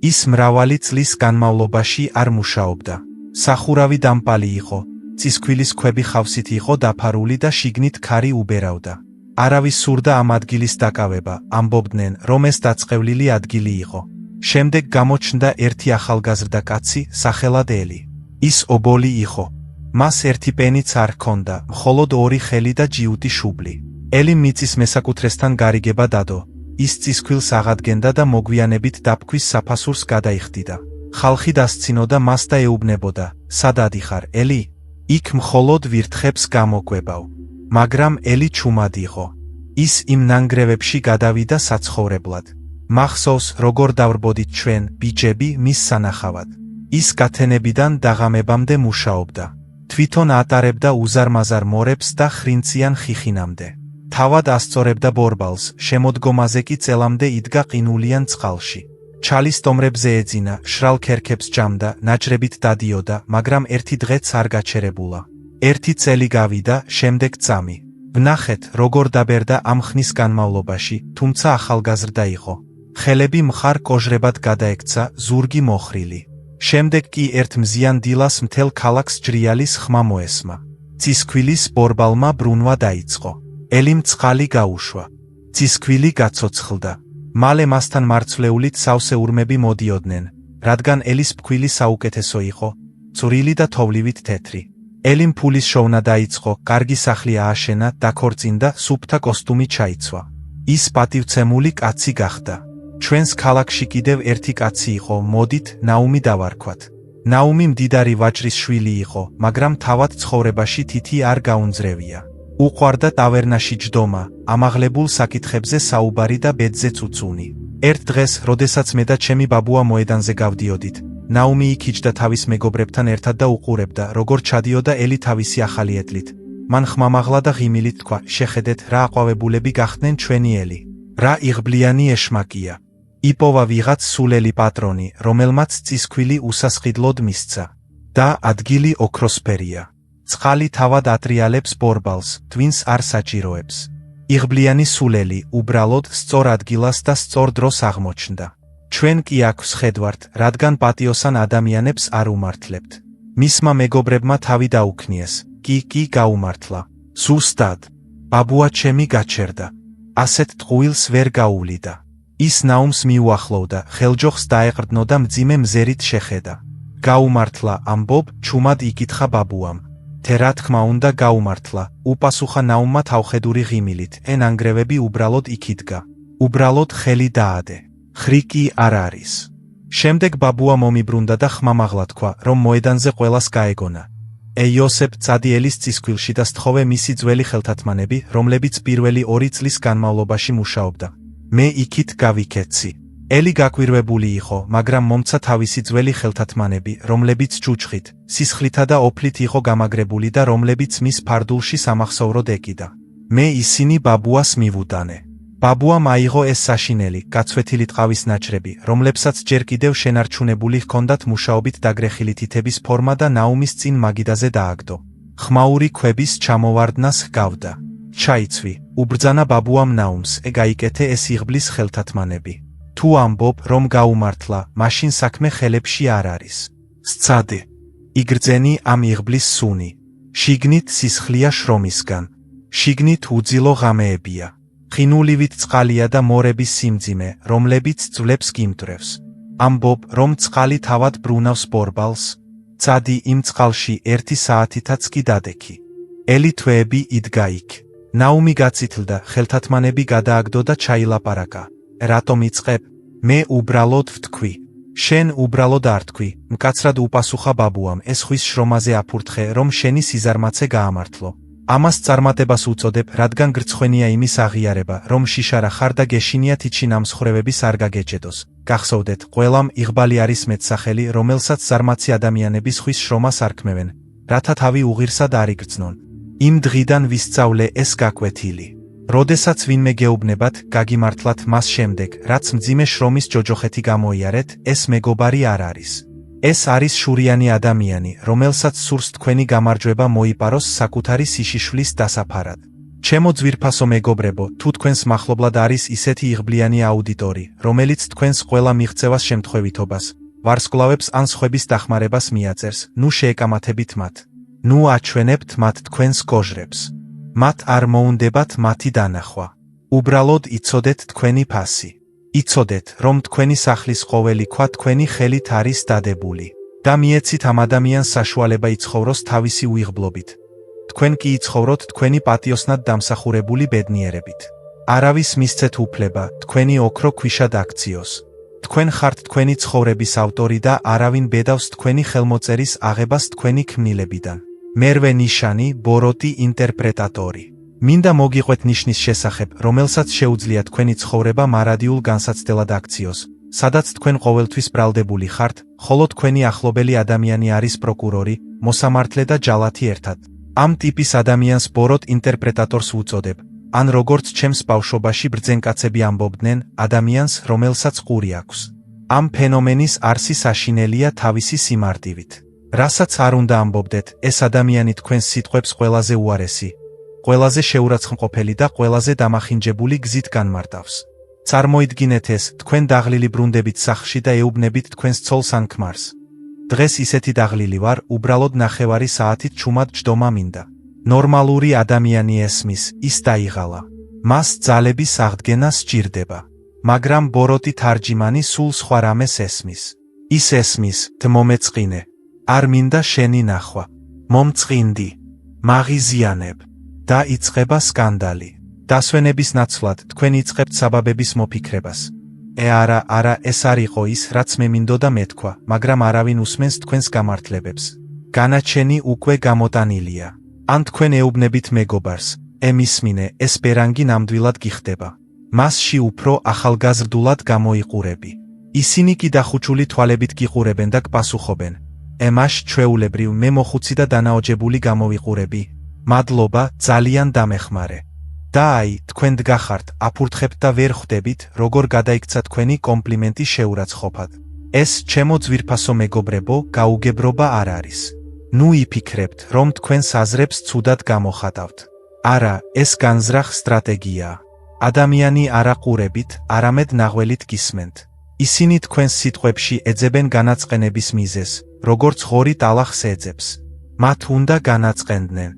ის მრავალი წლის განმავლობაში არ მუშაობდა. სახურავი დამპალი იყო, წისქვილის ქვები ხავსით იყო დაფარული და შიგნით ქარი უბერავდა. არავის სურდა ამ ადგილის დაკავება, ამბობდნენ, რომ ეს დაწყევლილი ადგილი იყო. შემდეგ გამოჩნდა ერთი ახალგაზრდა კაცი, სახელად ელი. ის ობოლი იყო. მას ერთი პენიც არ ჰქონდა, მხოლოდ 2 ხელი და ჯიუტი შუბლი. ელი მიწის მესაკუთრესთან გარიგება დადო. ის წისქვილს აღადგენდა და მოგვიანებით დაფქვის საფასურს გადაიხდიდა. ხალხი დასცინოდა მას და ეუბნებოდა, სად ადიხარ, ელი? იქ მხოლოდ ვირთხებს გამოგვებავ. მაგრამ ელი ჩუმად იყო. ის იმ ნანგრევებში გადავიდა საცხოვრებლად. მახსოვს, როგორ დავრბოდით ჩვენ, ბიჭები, მის სანახავად. ის გათენებიდან დაღამებამდე მუშაობდა. თვითონ ატარებდა უზარმაზარ მორებს და ხრინწიან ხიხინამდე. თავად ასწორებდა ბორბალს, შემოდგომაზე კი წელამდე იდგა ყინულიან წყალში. ჩალის ტომრებზე ეძინა, შრალ ქერქებს ჯამდა, ნაჭრებით დადიოდა, მაგრამ ერთი დღეც არ გაჩერებულა. 1 წელი გავიდა, შემდეგ წამი. ვნახეთ, როგორ დაბერდა ამ ხნის განმავლობაში, თუმცა ახალგაზრდა იყო. ხელები მხარ კოჟრებად გადაექცა, ზურგი მოხრილი. შემდეგ კი ერთ მზიან დილას მთელ ქალაქს ჯრიალის ხმა მოესმა. წისქვილის ბორბალმა ბრუნვა დაიწყო. ელიმ წყალი გაუშვა. წისქვილი გაცოცხლდა. მალე მასთან მარცვლეულით სავსე ურმები მოდიოდნენ, რადგან ელის ფქვილი საუკეთესო იყო, წვრილი და თოვლივით თეთრი. ელიმ ფულის შოვნა დაიწყო, კარგი სახლი ააშენა, დაქორწინდა, სუფთა კოსტუმი ჩაიცვა. ის პატივცემული კაცი გახდა. ჩვენს ქალაქში კიდევ ერთი კაცი იყო, მოდით, ნაუმი დავარქვათ. ნაუმი მდიდარი ვაჭრის შვილი იყო, მაგრამ თავად ცხოვრებაში თითი არ გაუნძრევია. უყვარდა ტავერნაში ჯდომა, ამაღლებულ საკითხებზე საუბარი და ბედზე წუწუნი. ერთ დღეს, როდესაც მე და ჩემი ბაბუა მოედანზე გავდიოდით, ნაუმი იქიჯდა თავის მეგობრებთან ერთად და უყურებდა, როგორ ჩადიოდა ელი თავისი ახალი ეტლით. მან ხმამაღლა და ღიმილით თქვა, შეხედეთ, რა აყვავებულები გახდნენ ჩვენი ელი. რა იღბლიანი ეშმაკია. იპოვა ვიღაც სულელი პატრონი, რომელმაც წისქვილი უსასყიდლოდ მისცა. და ადგილი ოქროსფერია. წყალი თავად ატრიალებს ბორბალს, twins არ საჭიროებს. იღბლიანი სულელი, უბრალოდ, სწორ ადგილას და სწორ დროს აღმოჩნდა. ჩვენ კი აქვს ხედვართ, რადგან პატიოსან ადამიანებს არ უმართლებთ. მისმა მეგობრებმა თავი დაუქნიეს, კი გაუმართლა. ზუსტად. ბაბუა ჩემი გაჩერდა. ასეთ ტყუილს ვერ გაუვლიდა. ის ნაუმს მიუახლოვდა, ხელჯოხს დაეყრდნო და მძიმე მზერით შეხედა. გაუმართლა, ამბობ, ჩუმად იკითხა ბაბუამ. թե რა თქმა უნდა გაუმართლა, უპასუხა ნაუმმა თავხედური ღიმილით, ნანგრევები უბრალოდ იქ იდგა. უბრალოდ ხელი დაადე. ხრი კი არ არის. შემდეგ ბაბუა მომიბრუნდა და ხმამაღლა თქვა, რომ მოედანზე ყველას გაეგონა. იოსებ წადი ელის წისქვილში და სთხოვე მისი ძველი ხელთათმანები, რომლებიც პირველი 2 წლის განმავლობაში მუშაობდა. მე იქით გავიქეცი. ელი გაკვირვებული იყო, მაგრამ მომცა თავისი ძველი ხელთათმანები, რომლებიც ჯუჯხით, სისხლითა და ოფლით იყო გამაგრებული და რომლებიც მის ფარდულში სამახსოვროდ ეკიდა. მე ისინი ბაბუას მივუტანე. ბაბუამ აიღო ეს საშინელი, გაცვეთილი ტყავის ნაჭრები, რომლებსაც ჯერ კიდევ შენარჩუნებული ჰქონდათ მუშაობით დაგრეხილი თითების ფორმა და ნაუმის წინ მაგიდაზე დააგდო. ხმაური ქვების ჩამოვარდნას ჰგავდა. ჩაიცვი, უბრძანა ბაბუამ ნაუმს, გაიკეთე ეს იღბლის ხელთათმანები. თუ ამბობ, რომ გაუმართლა, მაშინ საქმე ხელებში არ არის. სცადე. იგრძენი ამ იღბლის სუნი. შიგნით სისხლია შრომისგან. შიგნით უძილო ღამეებია. ყინულივით წყალია და მორების სიმძიმე, რომლებიც ძვლებს გიმტვრევს. ამბობ, რომ წყალი თავად ბრუნავს ბორბალს. წადი იმ წყალში 1 საათითაც კი დადექი. ელი თვეები იდგა იქ. ნაუმი გაცითლდა, ხელთათმანები გადააგდო და ჩაილაპარაკა. რატომ იწყებ? მე უბრალოდ ვთქვი. შენ უბრალოდ არ თქვი, მკაცრად უპასუხა ბაბუამ, ეს ხვის შრომაზე აფურთხე, რომ შენი სიზარმაცე გაამართლო. ამას წარმატებას უწოდებ, რადგან გრცხვენია იმის აღიარება, რომ შიშარა ხარ და გეშინია თიჩი ნამსხვრევების არ გაგეჭედოს. გახსოვდეთ, ყველამ იღბალი არის მეტსახელი, რომელსაც ზარმაცი ადამიანები ხვის შრომას არქმევენ, რათა თავი უღირსად არ იგრძნონ. იმ დღიდან ვისწავლე ეს გაკვეთილი. როდესაც ვინმე გეუბნებათ, გაგიმართლათ მას შემდეგ, რაც მძიმე შრომის ჯოჯოხეთი გამოიარეთ, ეს მეგობარი არ არის. ეს არის შურიანი ადამიანი, რომელსაც სურს თქვენი გამარჯვება მოიპაროს საკუთარი სიშიშვლის დასაფარად. ჩემო ძვირფასო მეგობრებო, თუ თქვენს მახლობლად არის ისეთი იღბლიანი აუდიტორი, რომელიც თქვენს ყველა მიღწევას შემთხვევითობას, ვარსკვლავებს ან სხვების დახმარებას მიაწერს, ნუ შეეკამათებით მათ. ნუ აჩვენებთ მათ თქვენს გოჟრებს. მათ არ მოუნდებათ მათი დანახვა. უბრალოდ იცოდეთ თქვენი ფასი. იცოდეთ, რომ თქვენი სახლის ყოველი ქვა თქვენი ხელით არის დადებული და მიეცით ამ ადამიანს საშუალება იცხოვროს თავისი უიღბლობით. თქვენ კი იცხოვროთ თქვენი პატიოსნად დამსახურებული ბედნიერებით. არავის მისცეთ უფლება თქვენი ოქრო ქვიშად აქციოს. თქვენ ხართ თქვენი ცხოვრების ავტორი და არავინ ბედავს თქვენი ხელმოწერის აღებას თქვენი ქმნილებიდან. მერვე ნიშანი, ბოროტი ინტერპრეტატორი. მინდა მოგიყვეთ ნიშნის შესახებ, რომელსაც შეუძლია თქვენი ცხოვრება მარადიულ განსაცდელად აქციოს, სადაც თქვენ ყოველთვის ბრალდებული ხართ, ხოლო თქვენი ახლობელი ადამიანი არის პროკურორი, მოსამართლე და ჯალათი ერთად. ამ ტიპის ადამიანს ბოროტ ინტერპრეტატორს უწოდებ, ან როგორც ჩემს ბავშვობაში ბრძენკაცები ამბობდნენ, ადამიანს, რომელსაც ყური აქვს. ამ ფენომენის არსი საშინელია თავისი სიმარტივით. რასაც არ უნდა ამბობდეთ, ეს ადამიანი თქვენს სიტყვებს ყველაზე უარესი, ყველაზე შეურაცხმყოფელი და ყველაზე დამახინჯებული გზით განმარტავს. წარმოიდგინეთ ეს, თქვენ დაღლილი ბრუნდებით სახლში და ეუბნებით თქვენს ცოლს ან ქმარს. დღეს ისეთი დაღლილი ვარ, უბრალოდ ნახევარი საათით ჩუმად ჯდომა მინდა. ნორმალური ადამიანი ესმის, ის დაიღალა. მას ძალების აღდგენა სჭირდება. მაგრამ ბოროტი თარჯიმანი სულ სხვა რამეს ესმის. ის ესმის, დმომეწყინე. არ მინდა შენი ნახვა. მომწყინდი. მაღიზიანებ. და იწყება სკანდალი. დასვენების ნაცვლად თქვენ იწყებთ საბაბების მოფიქრებას. არა, ეს არ იყო ის, რაც მე მინდოდა მეთქვა, მაგრამ არავინ უსმენს თქვენს გამართლებებს. განაჩენი უკვე გამოტანილია. ან თქვენ ეუბნებით მეგობარს, მისმინე, ეს ბერანგი ნამდვილად გიხდება. მასში უფრო ახალგაზრდულად გამოიყურები. ისინი კი დახუჩული თვალებით გიყურებენ და გპასუხობენ. მას ჩვეულებრივ მე მოხუცი და დანაოჯებული გამოვიყურები. მადლობა, ძალიან დამეხმარე. და აი, თქვენ დგახართ, აფურთხებთ და ვერ ხვდებით, როგორ გადაიქცა თქვენი კომპლიმენტი შეურაცხყოფად. ეს, ჩემო ძვირფასო მეგობრებო, გაუგებრობა არ არის. ნუ იფიქრებთ, რომ თქვენს აზრებს ცუდად გამოხატავთ. არა, ეს განზრახ სტრატეგიაა. ადამიანი არ აყურებით, არამედ ნახველით გისმენთ. ისინი თქვენს სიტყვებში ეძებენ განაწყენების მიზეზს, როგორც ღორი ტალახს ეძებს. მათ უნდა განაწყენდნენ.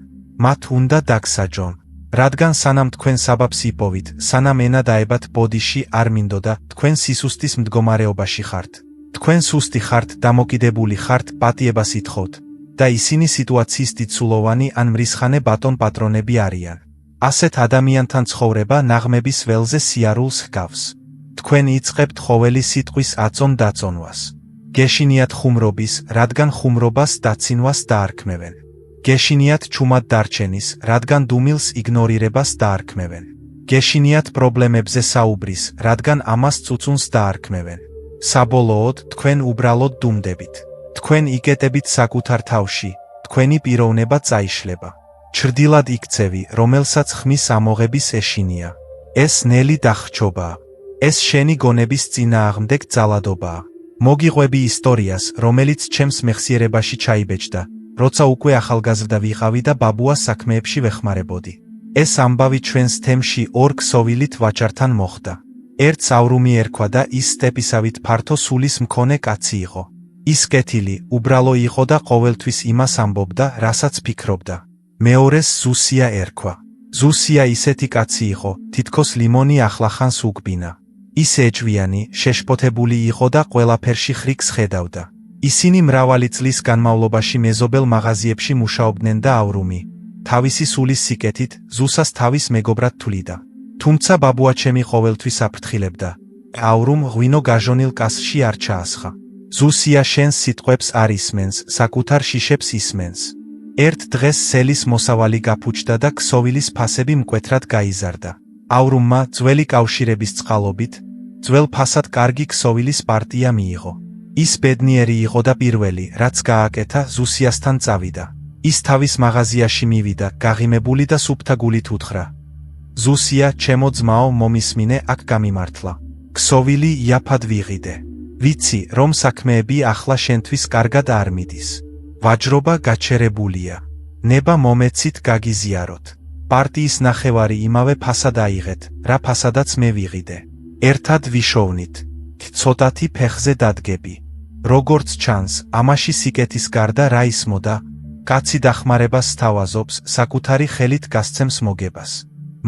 მათ უნდა დაგსაჯონ. რადგან სანამ თქვენ საბაბს იპოვით, სანამ ენა დაებათ ბოდიში არ მინდოდა, თქვენ სისუსტის მდგომარეობაში ხართ. თქვენ სუსტი ხართ, დამოკიდებული ხართ, პატიებას ითხოვთ. და ისინი სიტუაციის დიდსულოვანი ან მრისხანე ბატონ პატრონები არიან. ასეთ ადამიანთან ცხოვრება ნაღმების ველზე სიარულს ჰგავს. თქვენ იწყებთ ყოველი სიტყვის აწონ-დაწონვას. გეშინიათ ხუმრობის, რადგან ხუმრობას დაცინვას დაარქმევენ. გეშინიათ ჩუმად დარჩენის, რადგან დუმილს იგნორირებას დაარქმევენ. გეშინიათ პრობლემებზე საუბრის, რადგან ამას წუწუნს დაარქმევენ. საბოლოოდ, თქვენ უბრალოდ დუმდებით. თქვენ იკეტებით საკუთარ თავში, თქვენი პიროვნება წაიშლება. ჩრდილად იქცევი, რომელსაც ხმის ამოღების ეშინია. ეს ნელი დახრჩობაა. ეს შენი გონების წინააღმდეგ ძალადობაა. მოგიყვები ისტორიას, რომელიც ჩემს მეხსიერებაში ჩაიბეჭდა, როცა უკვე ახალგაზრდა ვიყავი და ბაბუას საქმეებში ვეხმარებოდი. ეს ამბავი ჩვენს თემში ორ ქსოვილით ვაჭართან მოხდა. ერთს ავრუმი ერქვა და ის სტეპისავით ფართო სულის მქონე კაცი იყო. ის კეთილი, უბრალო იყო და ყოველთვის იმას ამბობდა, რასაც ფიქრობდა. მეორეს ზუსია ერქვა. ზუსია ისეთი კაცი იყო, თითქოს ლიმონი ახლახანს უგბინა. ის ეჭვიანი, შეშფოთებული იყო და ყველაფერში ხრიკს ხედავდა. ისინი მრავალი წლის განმავლობაში მეზობელ მაღაზიებში მუშაობდნენ და ავრუმი, თავისი სულის სიკეთით, ზუსას თავის მეგობრად თვლიდა. თუმცა ბაბუაჩემი ყოველთვის აფრთხილებდა. ავრუმ ღვინო გაჟონილ კასში არ ჩაასხა. ზუსია შენს სიტყვებს არ ისმენს, საკუთარ შიშებს ისმენს. ერთ დღეს სელის მოსავალი გაფუჭდა და ქსოვილის ფასები მკვეთრად გაიზარდა. ავრუმმა ძველი კავშირების წყალობით ძველ ფასად კარგი ქსოვილის პარტია მიიღო. ის ბედნიერი იყო და პირველი, რაც გააკეთა, ზუსიასთან წავიდა. ის თავის მაღაზიაში მივიდა, გაღიმებული და სუფთა გულით უთხრა: ზუსია, ჩემო ძმაო, მომისმინე, აქ გამიმართლა. ქსოვილი იაფად ვიღიდე. ვიცი, რომ საქმეები ახლა შენთვის კარგად არ მიდის. ვაჯრობა გაჩერებულია. ნება მომეცით გაგიზიაროთ. პარტიის ნახევარი იმავე ფასად აიღეთ, რა ფასადაც მე ვიღიდე. ერთად ვიშოვნით. ცოტათი ფეხზე დადგები. როგორც ჩანს, ამაში სიკეთის გარდა რა ისმოდა, კაცი დახმარებას სთავაზობს, საკუთარი ხელით გასცემს მოგებას.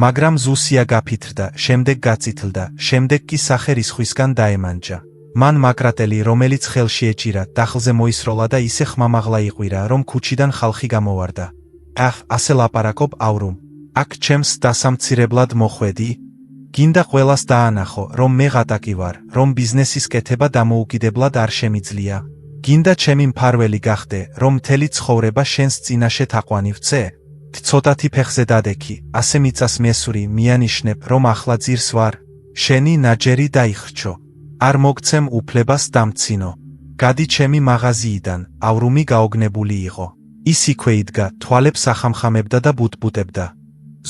მაგრამ ზუსია გაფითრდა, შემდეგ გაწითლდა, შემდეგ კი სახე რისხვისგან დაემანჯა. მან მაკრატელი, რომელიც ხელში ეჭირა, დახლზე მოისროლა და ისე ხმამაღლა იყვირა, რომ ქუჩიდან ხალხი გამოვარდა. ასე ლაპარაკობ, ავრუმ. აქ ჩემს დასამცირებლად მოხვედი? გინდა ყველას დაანახო, რომ მე ღატაკი ვარ, რომ ბიზნესის კეთება დამოუკიდებლად არ შემიძლია. გინდა ჩემი მფარველი გახდე, რომ მთელი ცხოვრება შენს წინაშე თაყვანივცე? ცოტათი ფეხზე დადექი, ასე მიწას მესური, მიანიშნებ, რომ ახლა ძირს ვარ. შენი ნაჯერი დაიხრჩო. არ მოგცემ უფლებას დამცინო. გადი ჩემი მაღაზიიდან. ავრუმი გაოგნებული იყო. ის იქვე იდგა, თვალებს ახამხამებდა და ბუტბუტებდა.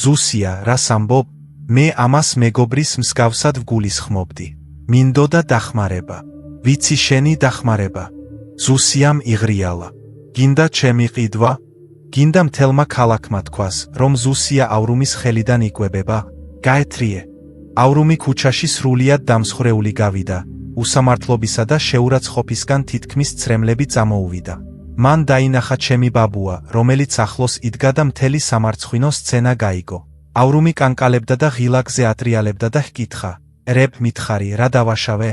ზუსია, რას ამბობ? მე ამას მეგობრის მსგავსად ვგულისხმობდი. მინდოდა დახმარება. ვიცი შენი დახმარება. ზუსიამ იღრიალა. გინდა ჩემი ყიდვა? გინდა მთელმა ქალაქმა თქვას, რომ ზუსია ავრუმის ხელიდან იკვებება? გაეთრიე. ავრუმი ქუჩაში სრულიად დამსხვრეული გავიდა, უსამართლობისა და შეურაცხყოფისგან თითქმის ცრემლები წამოუვიდა. მან დაინახა ჩემი ბაბუა, რომელიც ახლოს იდგა და მთელი სამარცხვინო სცენა გაიგო. ავრუმი კანკალებდა და ღილაკზე ატრიალებდა და ჰკითხა: რებ მითხარი, რა დავაშავე?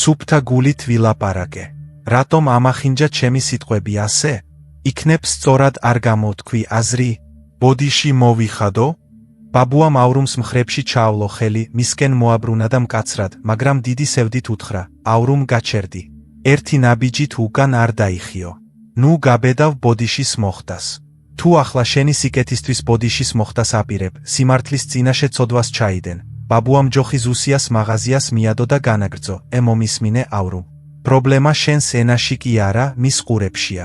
სუფთა გულით ვილაპარაკე. რატომ ამახინჯა ჩემი სიტყვები ასე? იქნებ სწორად არ გამოთქვი აზრი? ბოდიში მოვიხადო? ბაბუამ ავრუმს მხრებში ჩაავლო ხელი, მისკენ მოაბრუნა და მკაცრად, მაგრამ დიდი სევდით უთხრა: ავრუმ, გაჩერდი. ერთი ნაბიჯით უკან არ დაიხიო. ნუ გაბედავ ბოდიშის მოხდას. თუ ახლა შენი სიკეთისთვის ბოდიშის მოხდას აპირებ, სიმართლის წინაშე ცოდვას ჩაიდენ. ბაბუამ ჯოხი ზუსიას მაღაზიას მიადო და განაგრძო: მომისმინე, ავრუმ. პრობლემა შენს ენაში კი არა, მის ყურებშია.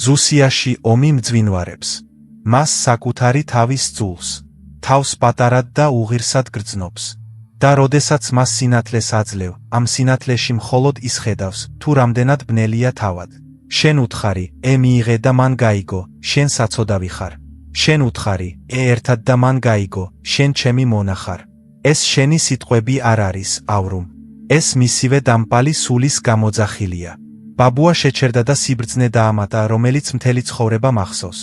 ზუსიაში ომი მძვინვარებს. მას საკუთარი თავი სწულს. თავს პატარად და უღირსად გრძნობს. და როდესაც მას სინათლეს აძლევ, ამ სინათლეში მხოლოდ ის ხედავს, თუ რამდენად ბნელია თავად. შენ უთხარი, მიიღე და მან გაიგო, შენ საცოდავი ხარ. შენ უთხარი, ერთად და მან გაიგო, შენ ჩემი მონახარ. ეს შენი სიტყვები არ არის, ავრუმ. ეს მისივე დამპალი სულის გამოძახილია. ბაბუა შეჩერდა და სიბრძნე დაამატა, რომელიც მთელი ცხოვრება მახსოვს.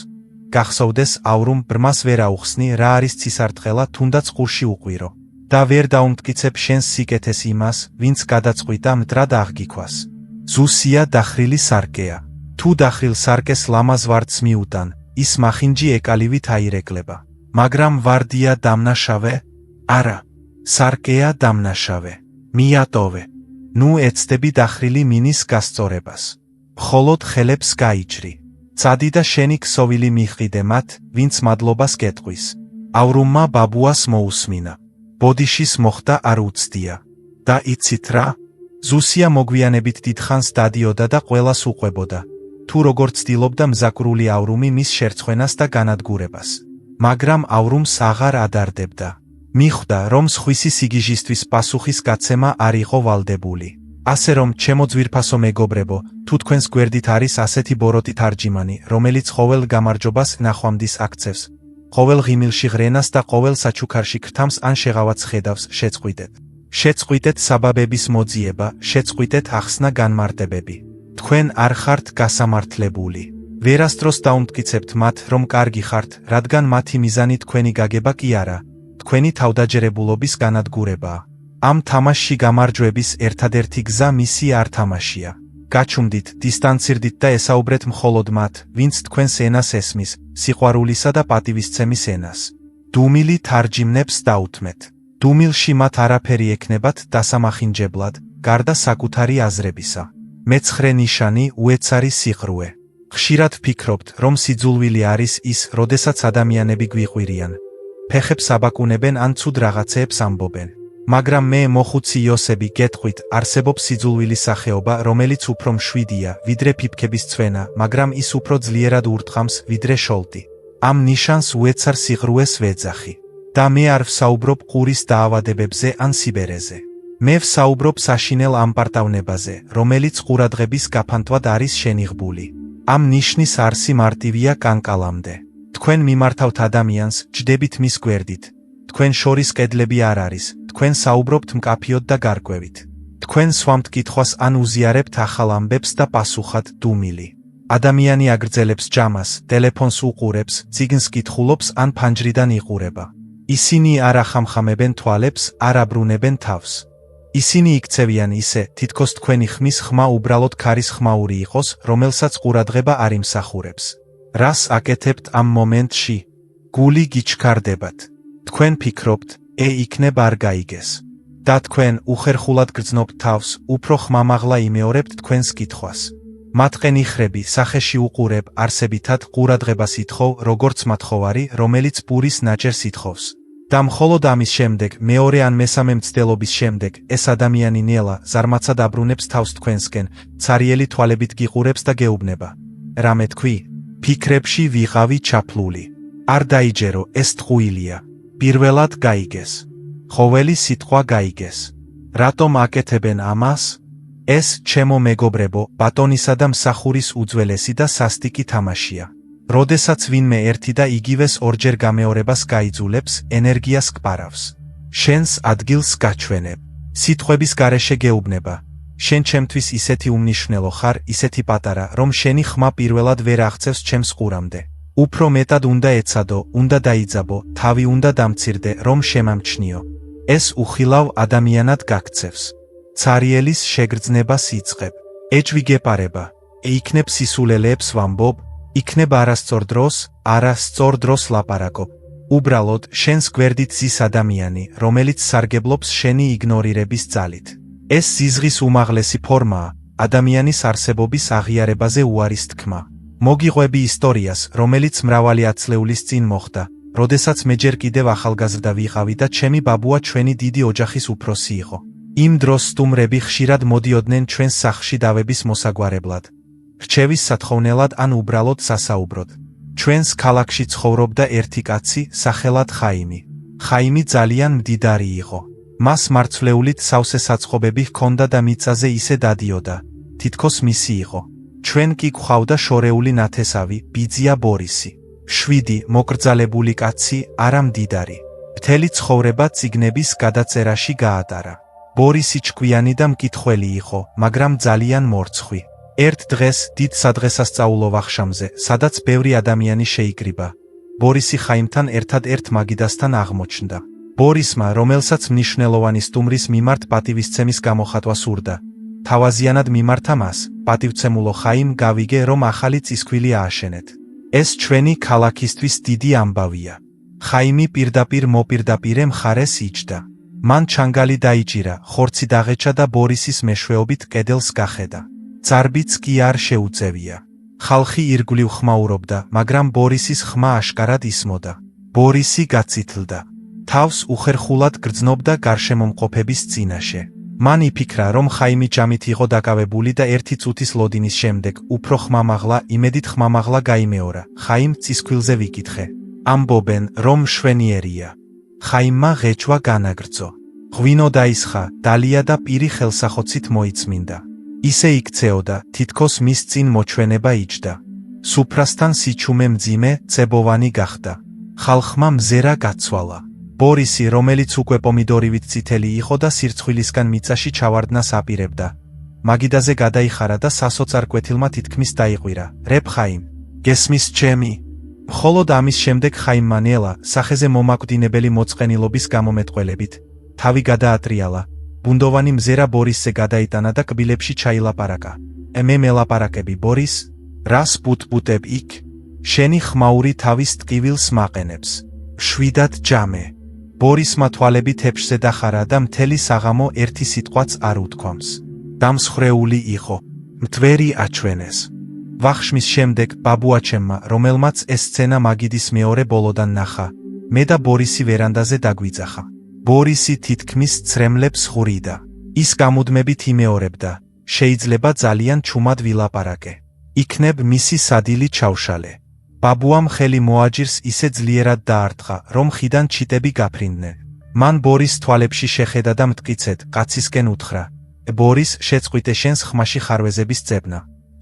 გახსოვდეს, ავრუმ, ბრმას ვერ აუხსნი, რა არის ცისარტყელა, თუნდაც ყურში უყვირო. და ვერ დაუმტკიცებ შენს სიკეთეს იმას, ვინც გადაწყვიტა მტრად აღგიქვას. ზუსია დახრილი სარკეა. თუ დახრილ სარკეს ლამაზ ვარდს მიუტან, ის მახინჯი ეკალივით აირეკლება. მაგრამ ვარდია დამნაშავე? არა. სარკეა დამნაშავე. მიატოვე. ნუ ეცდები დახრილი მინის გასწორებას. მხოლოდ ხელებს გაიჭრი. წადი და შენი ქსოვილი მიჰყიდე მათ, ვინც მადლობას გეტყვის. ავრუმმა ბაბუას მოусმინა. ბოდიშის მოხდა არ უცდია. და იცით რა? ზუსია მოგვიანებით დიდხანს დადიოდა და ყველას უყვებოდა. თუ როგორ ცდილობდა მზაკრული ავრუმი მის შერცხვენას და განადგურებას. მაგრამ ავრუმს აღარ ადარდებდა. მიხვდა, რომ სხვისი სიგიჟისთვის პასუხის გაცემა არ იყო ვალდებული. ასე რომ, ჩემო ძვირფასო მეგობრებო, თუ თქვენს გვერდით არის ასეთი ბოროტი თარჯიმანი, რომელიც ყოველ გამარჯვებას ნახვამდის აქცევს, ყოველ ღიმილში ღრენას და ყოველ საჩუქარში ქრთამს ან შეღავაც ხედავს, შეწყვიტეთ. შეწყვიტეთ საბაბების მოძიება, შეწყვიტეთ ახსნა განმარტებები. თქვენ არ ხართ გასამართლებული. ვერასდროს დაუმტკიცებთ მათ, რომ კარგი ხართ, რადგან მათი მიზანი თქვენი გაგება კი არა, თქვენი თავდაჯერებულობის განადგურებაა. ამ თამაშში გამარჯვების ერთადერთი გზა მისი არ თამაშია. გაჩუმდით, დისტანცირდით და ესაუბრეთ მხოლოდ მათ, ვინც თქვენს ენას ესმის, სიყვარულისა და პატივისცემის ენას. დუმილი თარჯიმნებს დაუთმეთ. დუმილში მათ არაფერი ექნებათ დასამახინჯებლად, გარდა საკუთარი აზრებისა. მეცხრე ნიშანი უეცარი სიყრუე. ხშირად ვფიქრობთ, რომ სიძულვილი არის ის, როდესაც ადამიანები გვიყვირიან. ფეხებს აბაკუნებენ ან ცუდ რაღაცეებს ამბობენ. მაგრამ მე მოხუცი იოსები გეტყვით, არსებობს სიძულვილის სახეობა, რომელიც უფრო მშვიდია, ვიდრე ფიფქების ცვენა, მაგრამ ის უფრო ძლიერად ურტყამს, ვიდრე შოლტი. ამ ნიშანს უეცარ სიღრუეს ვეძახი. და მე არ ვსაუბრობ ყურის დაავადებებზე ან სიბერეზე. მე ვსაუბრობ საშინელ ამპარტავნებაზე, რომელიც ყურადღების გაფანტვად არის შენიღბული. ამ ნიშნის არსი მარტივია კანკალამდე. თქვენ მიმართავთ ადამიანს, ჯდებით მის გვერდით. თქვენ შორის კედლები არ არის, თქვენ საუბრობთ მკაფიოდ და გარკვევით. თქვენ სვამთ კითხვას ან უზიარებთ ახალ ამბებს და პასუხად დუმილი. ადამიანი აგრძელებს ჯამას, ტელეფონს უყურებს, წიგნს კითხულობს ან ფანჯრიდან იყურება. ისინი არ ახამხამებენ თვალებს, არ აბრუნებენ თავს. ისინი იქცევიან ისე, თითქოს თქვენი ხმის ხმა უბრალოდ ქარის ხმაური იყოს, რომელსაც ყურადღება არ იმსახურებს. რას აკეთებთ ამ მომენტში? გული გიჩქარდებათ. თქვენ ფიქრობთ, იქნებ არ გაიგეს. და თქვენ უხერხულად გრძნობთ თავს, უფრო ხმამაღლა იმეორებთ თქვენს კითხვას. მათყენიხრები სახეში უყურებ არსებითად ყურადღებას ითხოვ, როგორც მათხოვარი, რომელიც პურის ნაჭერს ითხოვს. და მხოლოდ ამის შემდეგ, მეორე ან მესამე მცდელობის შემდეგ, ეს ადამიანი ნელა, ზარმაცად აბრუნებს თავს თქვენსკენ, ცარიელი თვალებით გიყურებს და გეუბნება. რამე თქვი? ფიქრებში ვიყავი ჩაფლული. არ დაიჯერო, ეს ტყუილია. პირველად გაიგეს. ხოველი სიტყვა გაიგეს. რატომ აკეთებენ ამას? ეს, ჩემო მეგობრებო, ბატონისა და მსახურის უძველესი და სასტიკი თამაშია. როდესაც ვინმე ერთი და იგივეს ორჯერ გამეორებას გაიძულებს, ენერგიას გპარავს. შენს ადგილს გაჩვენებ. სიტყვების გარეშე გეუბნება. შენ ჩემთვის ისეთი უმნიშვნელო ხარ, ისეთი პატარა, რომ შენი ხმა პირველად ვერ აღწევს ჩემს ყურამდე. უფრო მეტად უნდა ეცადო, უნდა დაიძაბო, თავი უნდა დამცირდე, რომ შემამჩნიო. ეს უხილავ ადამიანად გაქცევს. ცარიელის შეგრძნებას იწყებ. ეჭვი გეპარება. იქნებ სისულელეებს ვამბობ, იქნებ არასწორ დროს, არასწორ დროს ლაპარაკობ. უბრალოდ შენს გვერდით ზის ადამიანი, რომელიც სარგებლობს შენი იგნორირების ძალით. ეს ზიზღის უმაღლესი ფორმაა, ადამიანის არსებობის აღიარებაზე უარის თქმა. მოგიყვები ისტორიას, რომელიც მრავალი ათწლეულის წინ მოხდა, როდესაც მე ჯერ კიდევ ახალგაზრდა ვიყავი და ჩემი ბაბუა ჩვენი დიდი ოჯახის უფროსი იყო. იმ დროს სტუმრები ხშირად მოდიოდნენ ჩვენს სახლში დავების მოსაგვარებლად. რჩევის სათხოვნელად ან უბრალოდ სასაუბროდ. ჩვენს ქალაქში ცხოვრობდა ერთი კაცი, სახელად ხაიმი. ხაიმი ძალიან მდიდარი იყო. მას მარცვლეულით სავსე საწყობები ჰქონდა და მიწაზე ისე დადიოდა, თითქოს მისი იყო. ჩვენ კი გვყავდა შორეული ნათესავი, ბიძია ბორისი. 7 მოკრძალებული კაცი, არა მდიდარი. მთელი ცხოვრება წიგნების გადაწერაში გაატარა. ბორისი ჭკვიანი და მკითხველი იყო, მაგრამ ძალიან მორცხვი. ერთ დღეს, დიდ სადღესასწაულო ვახშამზე, სადაც ბევრი ადამიანი შეიკრიბა, ბორისი ხაიმთან ერთად-ერთ მაგიდასთან აღმოჩნდა. ბორისმა, რომელსაც მნიშვნელოვანი სტუმრის მიმართ პატივისცემის გამოხატვა სურდა, თავაზიანად მიმართა მას, პატივცემულო ხაიმ, გავიგე, რომ ახალი წისქვილი ააშენეთ. ეს ჩვენი ქალაქისთვის დიდი ამბავია. ხაიმი პირდაპირ მოპირდაპირე მხარეს იჯდა. მან ჩანგალი დაიჭირა, ხორცი დაღეჭა და ბორისის მეშვეობით კედელს გახედა. წარბიც კი არ შეუწევია. ხალხი ირგვლივ ხმაურობდა, მაგრამ ბორისის ხმა აშკარად ისმოდა. ბორისი გაწითლდა. თავს უხერხულად გრძნობდა გარშემომყოფების წინაშე. მან იფიქრა, რომ ხაიმი ჯამით იყო დაკავებული და ერთი წუთის ლოდინის შემდეგ, უფრო ხმამაღლა, იმედით ხმამაღლა გაიმეორა. ხაიმ წისქვილზე ვიკითხე. ამბობენ, რომ მშვენიერია. ხაიმმა ღეჭვა განაგრძო. ღვინო დაისხა, დალია და პირი ხელსახოცით მოიწმინდა. ისე იქცეოდა, თითქოს მის წინ მოჩვენება იჯდა. სუფრასთან სიჩუმე მძიმე, წებოვანი გახდა. ხალხმა მზერა გაცვალა. ბორისი, რომელიც უკვე პომიდორივით წითელი იყო და სირცხვილისგან მიწაში ჩავარდნას აპირებდა, მაგიდაზე გადაიხარა და სასოწარ კვეთილმა თითქმის დაიყვირა. რებ ხაიმ, გესმის ჩემი? მხოლოდ ამის შემდეგ ხაიმმა ნელა, სახეზე მომაკვდინებელი მოწყენილობის გამომეტყველებით, თავი გადაატრიალა, ბუნდოვანი მზერა ბორისზე გადაიტანა და კბილებში ჩაილაპარაკა. მე მელაპარაკები ბორის, რას ბუტბუტებ იქ? შენი ხმაური თავის ტკივილს მაყენებს. 7 ჯამე. ბორისმა თვალები თეფშზე დახარა და მთელი საღამო ერთი სიტყვაც არ უთქვამს. დამსხრეული იყო. მტვერი აჩვენეს. ვახშმის შემდეგ ბაბუაჩემმა, რომელმაც ეს სცენა მაგიდის მეორე ბოლოდან ნახა, მე და ბორისი ვერანდაზე დაგვიძახა. ბორისი თითქმის ცრემლებს ხურიდა. ის გამუდმებით იმეორებდა, შეიძლება ძალიან ჩუმად ვილაპარაკე. იქნებ მისი სადილი ჩავშალე. ბაბუამ ხელი მოაჯირს ისე ძლიერად დაარტყა, რომ ხიდან ჩიტები გაფრინდნენ. მან ბორის თვალებში შეხედა და მტკიცედ კაცისკენ უთხრა: ბორის, შეწყვიტე შენს ხმაში ხარვეზების ძებნა.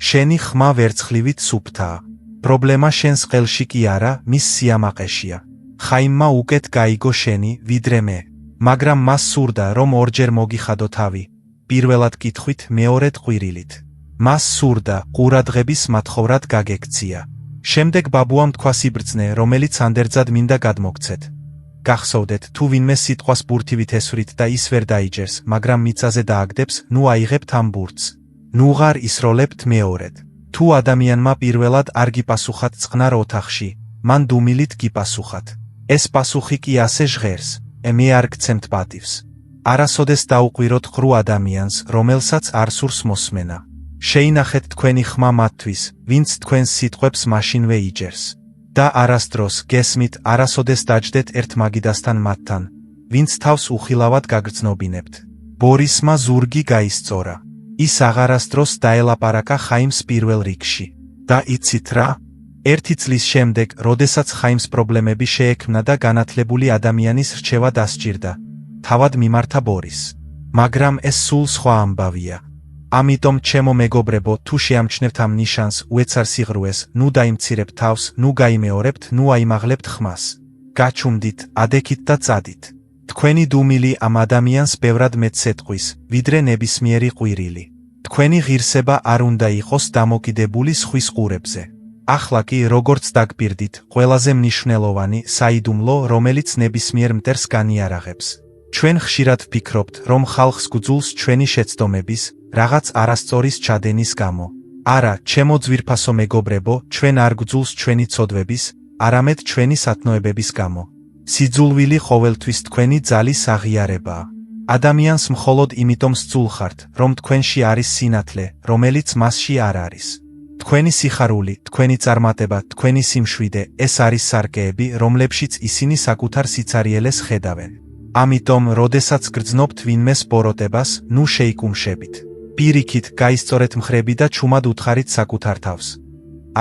შენი ხმა ვერცხლივით სუფთაა. პრობლემა შენს ყელში კი არა, მის სიამაყეშია. ხაიმმა უკეთ გაიგო შენი, ვიდრე მე. მაგრამ მას სურდა, რომ ორჯერ მოგიხადო თავი, პირველად კითხვით, მეორედ ყვირილით. მას სურდა, ყურადღების მათხოვრად გაგექცია. შემდეგ ბაბუამ თქვა სიბრძნე, რომელიც ანდერძად მინდა გადმოგცეთ. გახსოვდეთ, თუ ვინმე სიტყვას ბურთივით ესვრით და ის ვერ დაიჯერს, მაგრამ მიწაზე დააგდებს, ნუ აიღებთ ამ ბურთს. ნუ ღარ ისროლებთ მეორედ. თუ ადამიანმა პირველად არ გიპასუხათ წყნარ ოთახში, მან დუმილით გიპასუხათ. ეს პასუხი კი ასე ჟღერს: მე არ გცემთ პატივს. არასოდეს დაუყვიროთ ყრუ ადამიანს, რომელსაც არ სურს მოსმენა. შეინახეთ თქვენი ხმა მათთვის, ვინც თქვენს სიტყვებს მაშინვე იჯერს. და არასდროს გესმით, არასოდეს დაჯდეთ ერთ მაგიდასთან მათთან, ვინც თავს უხილავად გაგრძნობინებთ. ბორისმა ზურგი გაისწორა. ის აღარასდროს დაელაპარაკა ხაიმს პირველ რიგში. და იცით რა? 1 წლის შემდეგ, როდესაც ხაიმს პრობლემები შეექმნა და განათლებული ადამიანის რჩევა დასჭირდა, თავად მიმართა ბორის. მაგრამ ეს სულ სხვა ამბავია. ამიტომ ჩემო მეგობრებო, თუ შეამჩნევთ ამ ნიშანს, უეცარ სიღრუეს, ნუ დაიმცირებთ თავს, ნუ გაიმეორებთ, ნუ აიმაღლებთ ხმას. გაჩუმდით, ადექით და წადით. თქვენი დუმილი ამ ადამიანს ბევრად მეტს ეტყვის, ვიდრე ნებისმიერი ყვირილი. თქვენი ღირსება არ უნდა იყოს დამოკიდებული სხვის ყურებზე. ახლა კი როგორც დაგპირდით, ყველაზე მნიშვნელოვანი საიდუმლო, რომელიც ნებისმიერ მტერს განიარაღებს. ჩვენ ხშირად ვფიქრობთ, რომ ხალხს გძულს ჩვენი შეცდომების, რაღაც არასწორის ჩადენის გამო. არა, ჩემო ძვირფასო მეგობრებო, ჩვენ არ გძულს ჩვენი ცოდვების, არამედ ჩვენი სათნოებების გამო. სიძულვილი ყოველთვის თქვენი ძალის აღიარებაა. ადამიანს მხოლოდ იმიტომ სძულხართ, რომ თქვენში არის სინათლე, რომელიც მასში არ არის. თქვენი სიხარული, თქვენი წარმატება, თქვენი სიმშვიდე, ეს არის სარკეები, რომლებშიც ისინი საკუთარ სიცარიელეს ხედავენ. ამიტომ, როდესაც გრძნობთ ვინმეს ბოროტებას, ნუ შეიკუმშებით. პირიქით, გაისწორეთ მხრები და ჩუმად უთხარით საკუთარ თავს.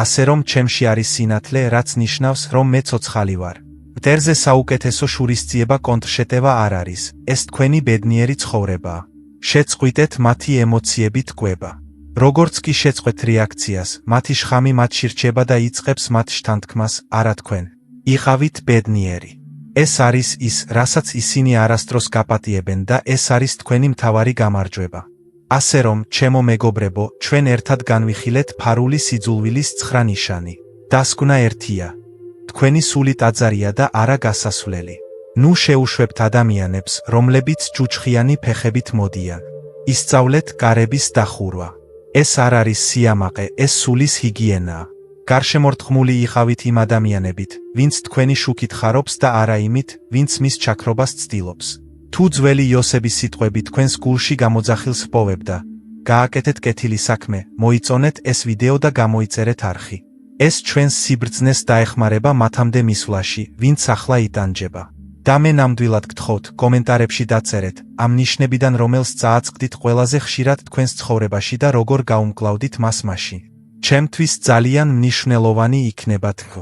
ასე რომ ჩემში არის სინათლე, რაც ნიშნავს, რომ მე ცოცხალი ვარ. მტერზე საუკეთესო შურისძიება კონტრშეტევა არ არის, ეს თქვენი ბედნიერი ცხოვრებაა. შეწყვიტეთ მათი ემოციები ტყვება. როგორც კი შეწყვეთ რეაქციას, მათი შხამი მათში რჩება და იწყებს მათ შთანთქმას, არა თქვენ. იყავით ბედნიერი. ეს არის ის, რასაც ისინი არასდროს გაპატიებენ და ეს არის თქვენი მთავარი გამარჯვება. ასე რომ, ჩემო მეგობრებო, ჩვენ ერთად განვიხილეთ ფარული სიძულვილის 9 ნიშანი. დასკვნა ერთია. თქვენი სული ტაძარია და არა გასასვლელი. ნუ შეუშვებთ ადამიანებს, რომლებიც ჯუჯხიანი ფეხებით მოდიან. ისწავლეთ კარების დახურვა. ეს არ არის სიამაყე, ეს სულის ჰიგიენაა. გარშემორტყმული იყავით იმ ადამიანებით, ვინც თქვენი შუქით ხარობს და არა იმით, ვინც მის ჩაქრობას ცდილობს. თუ ძველი იოსების სიტყვები თქვენს გულში გამოძახილს ჰპოვებდა, გააკეთეთ კეთილი საქმე, მოიწონეთ ეს ვიდეო და გამოიწერეთ არხი. ეს ჩვენს სიბრძნეს დაეხმარება მათამდე მისვლაში, ვინც ახლა იტანჯება. და მე ნამდვილად გთხოვთ, კომენტარებში დაწერეთ, ამ ნიშნებიდან რომელს წააწყდით ყველაზე ხშირად თქვენს ცხოვრებაში და როგორ გაუმკლავდით მას მასში. ჩემთვის ძალიან მნიშვნელოვანი იქნება თქო.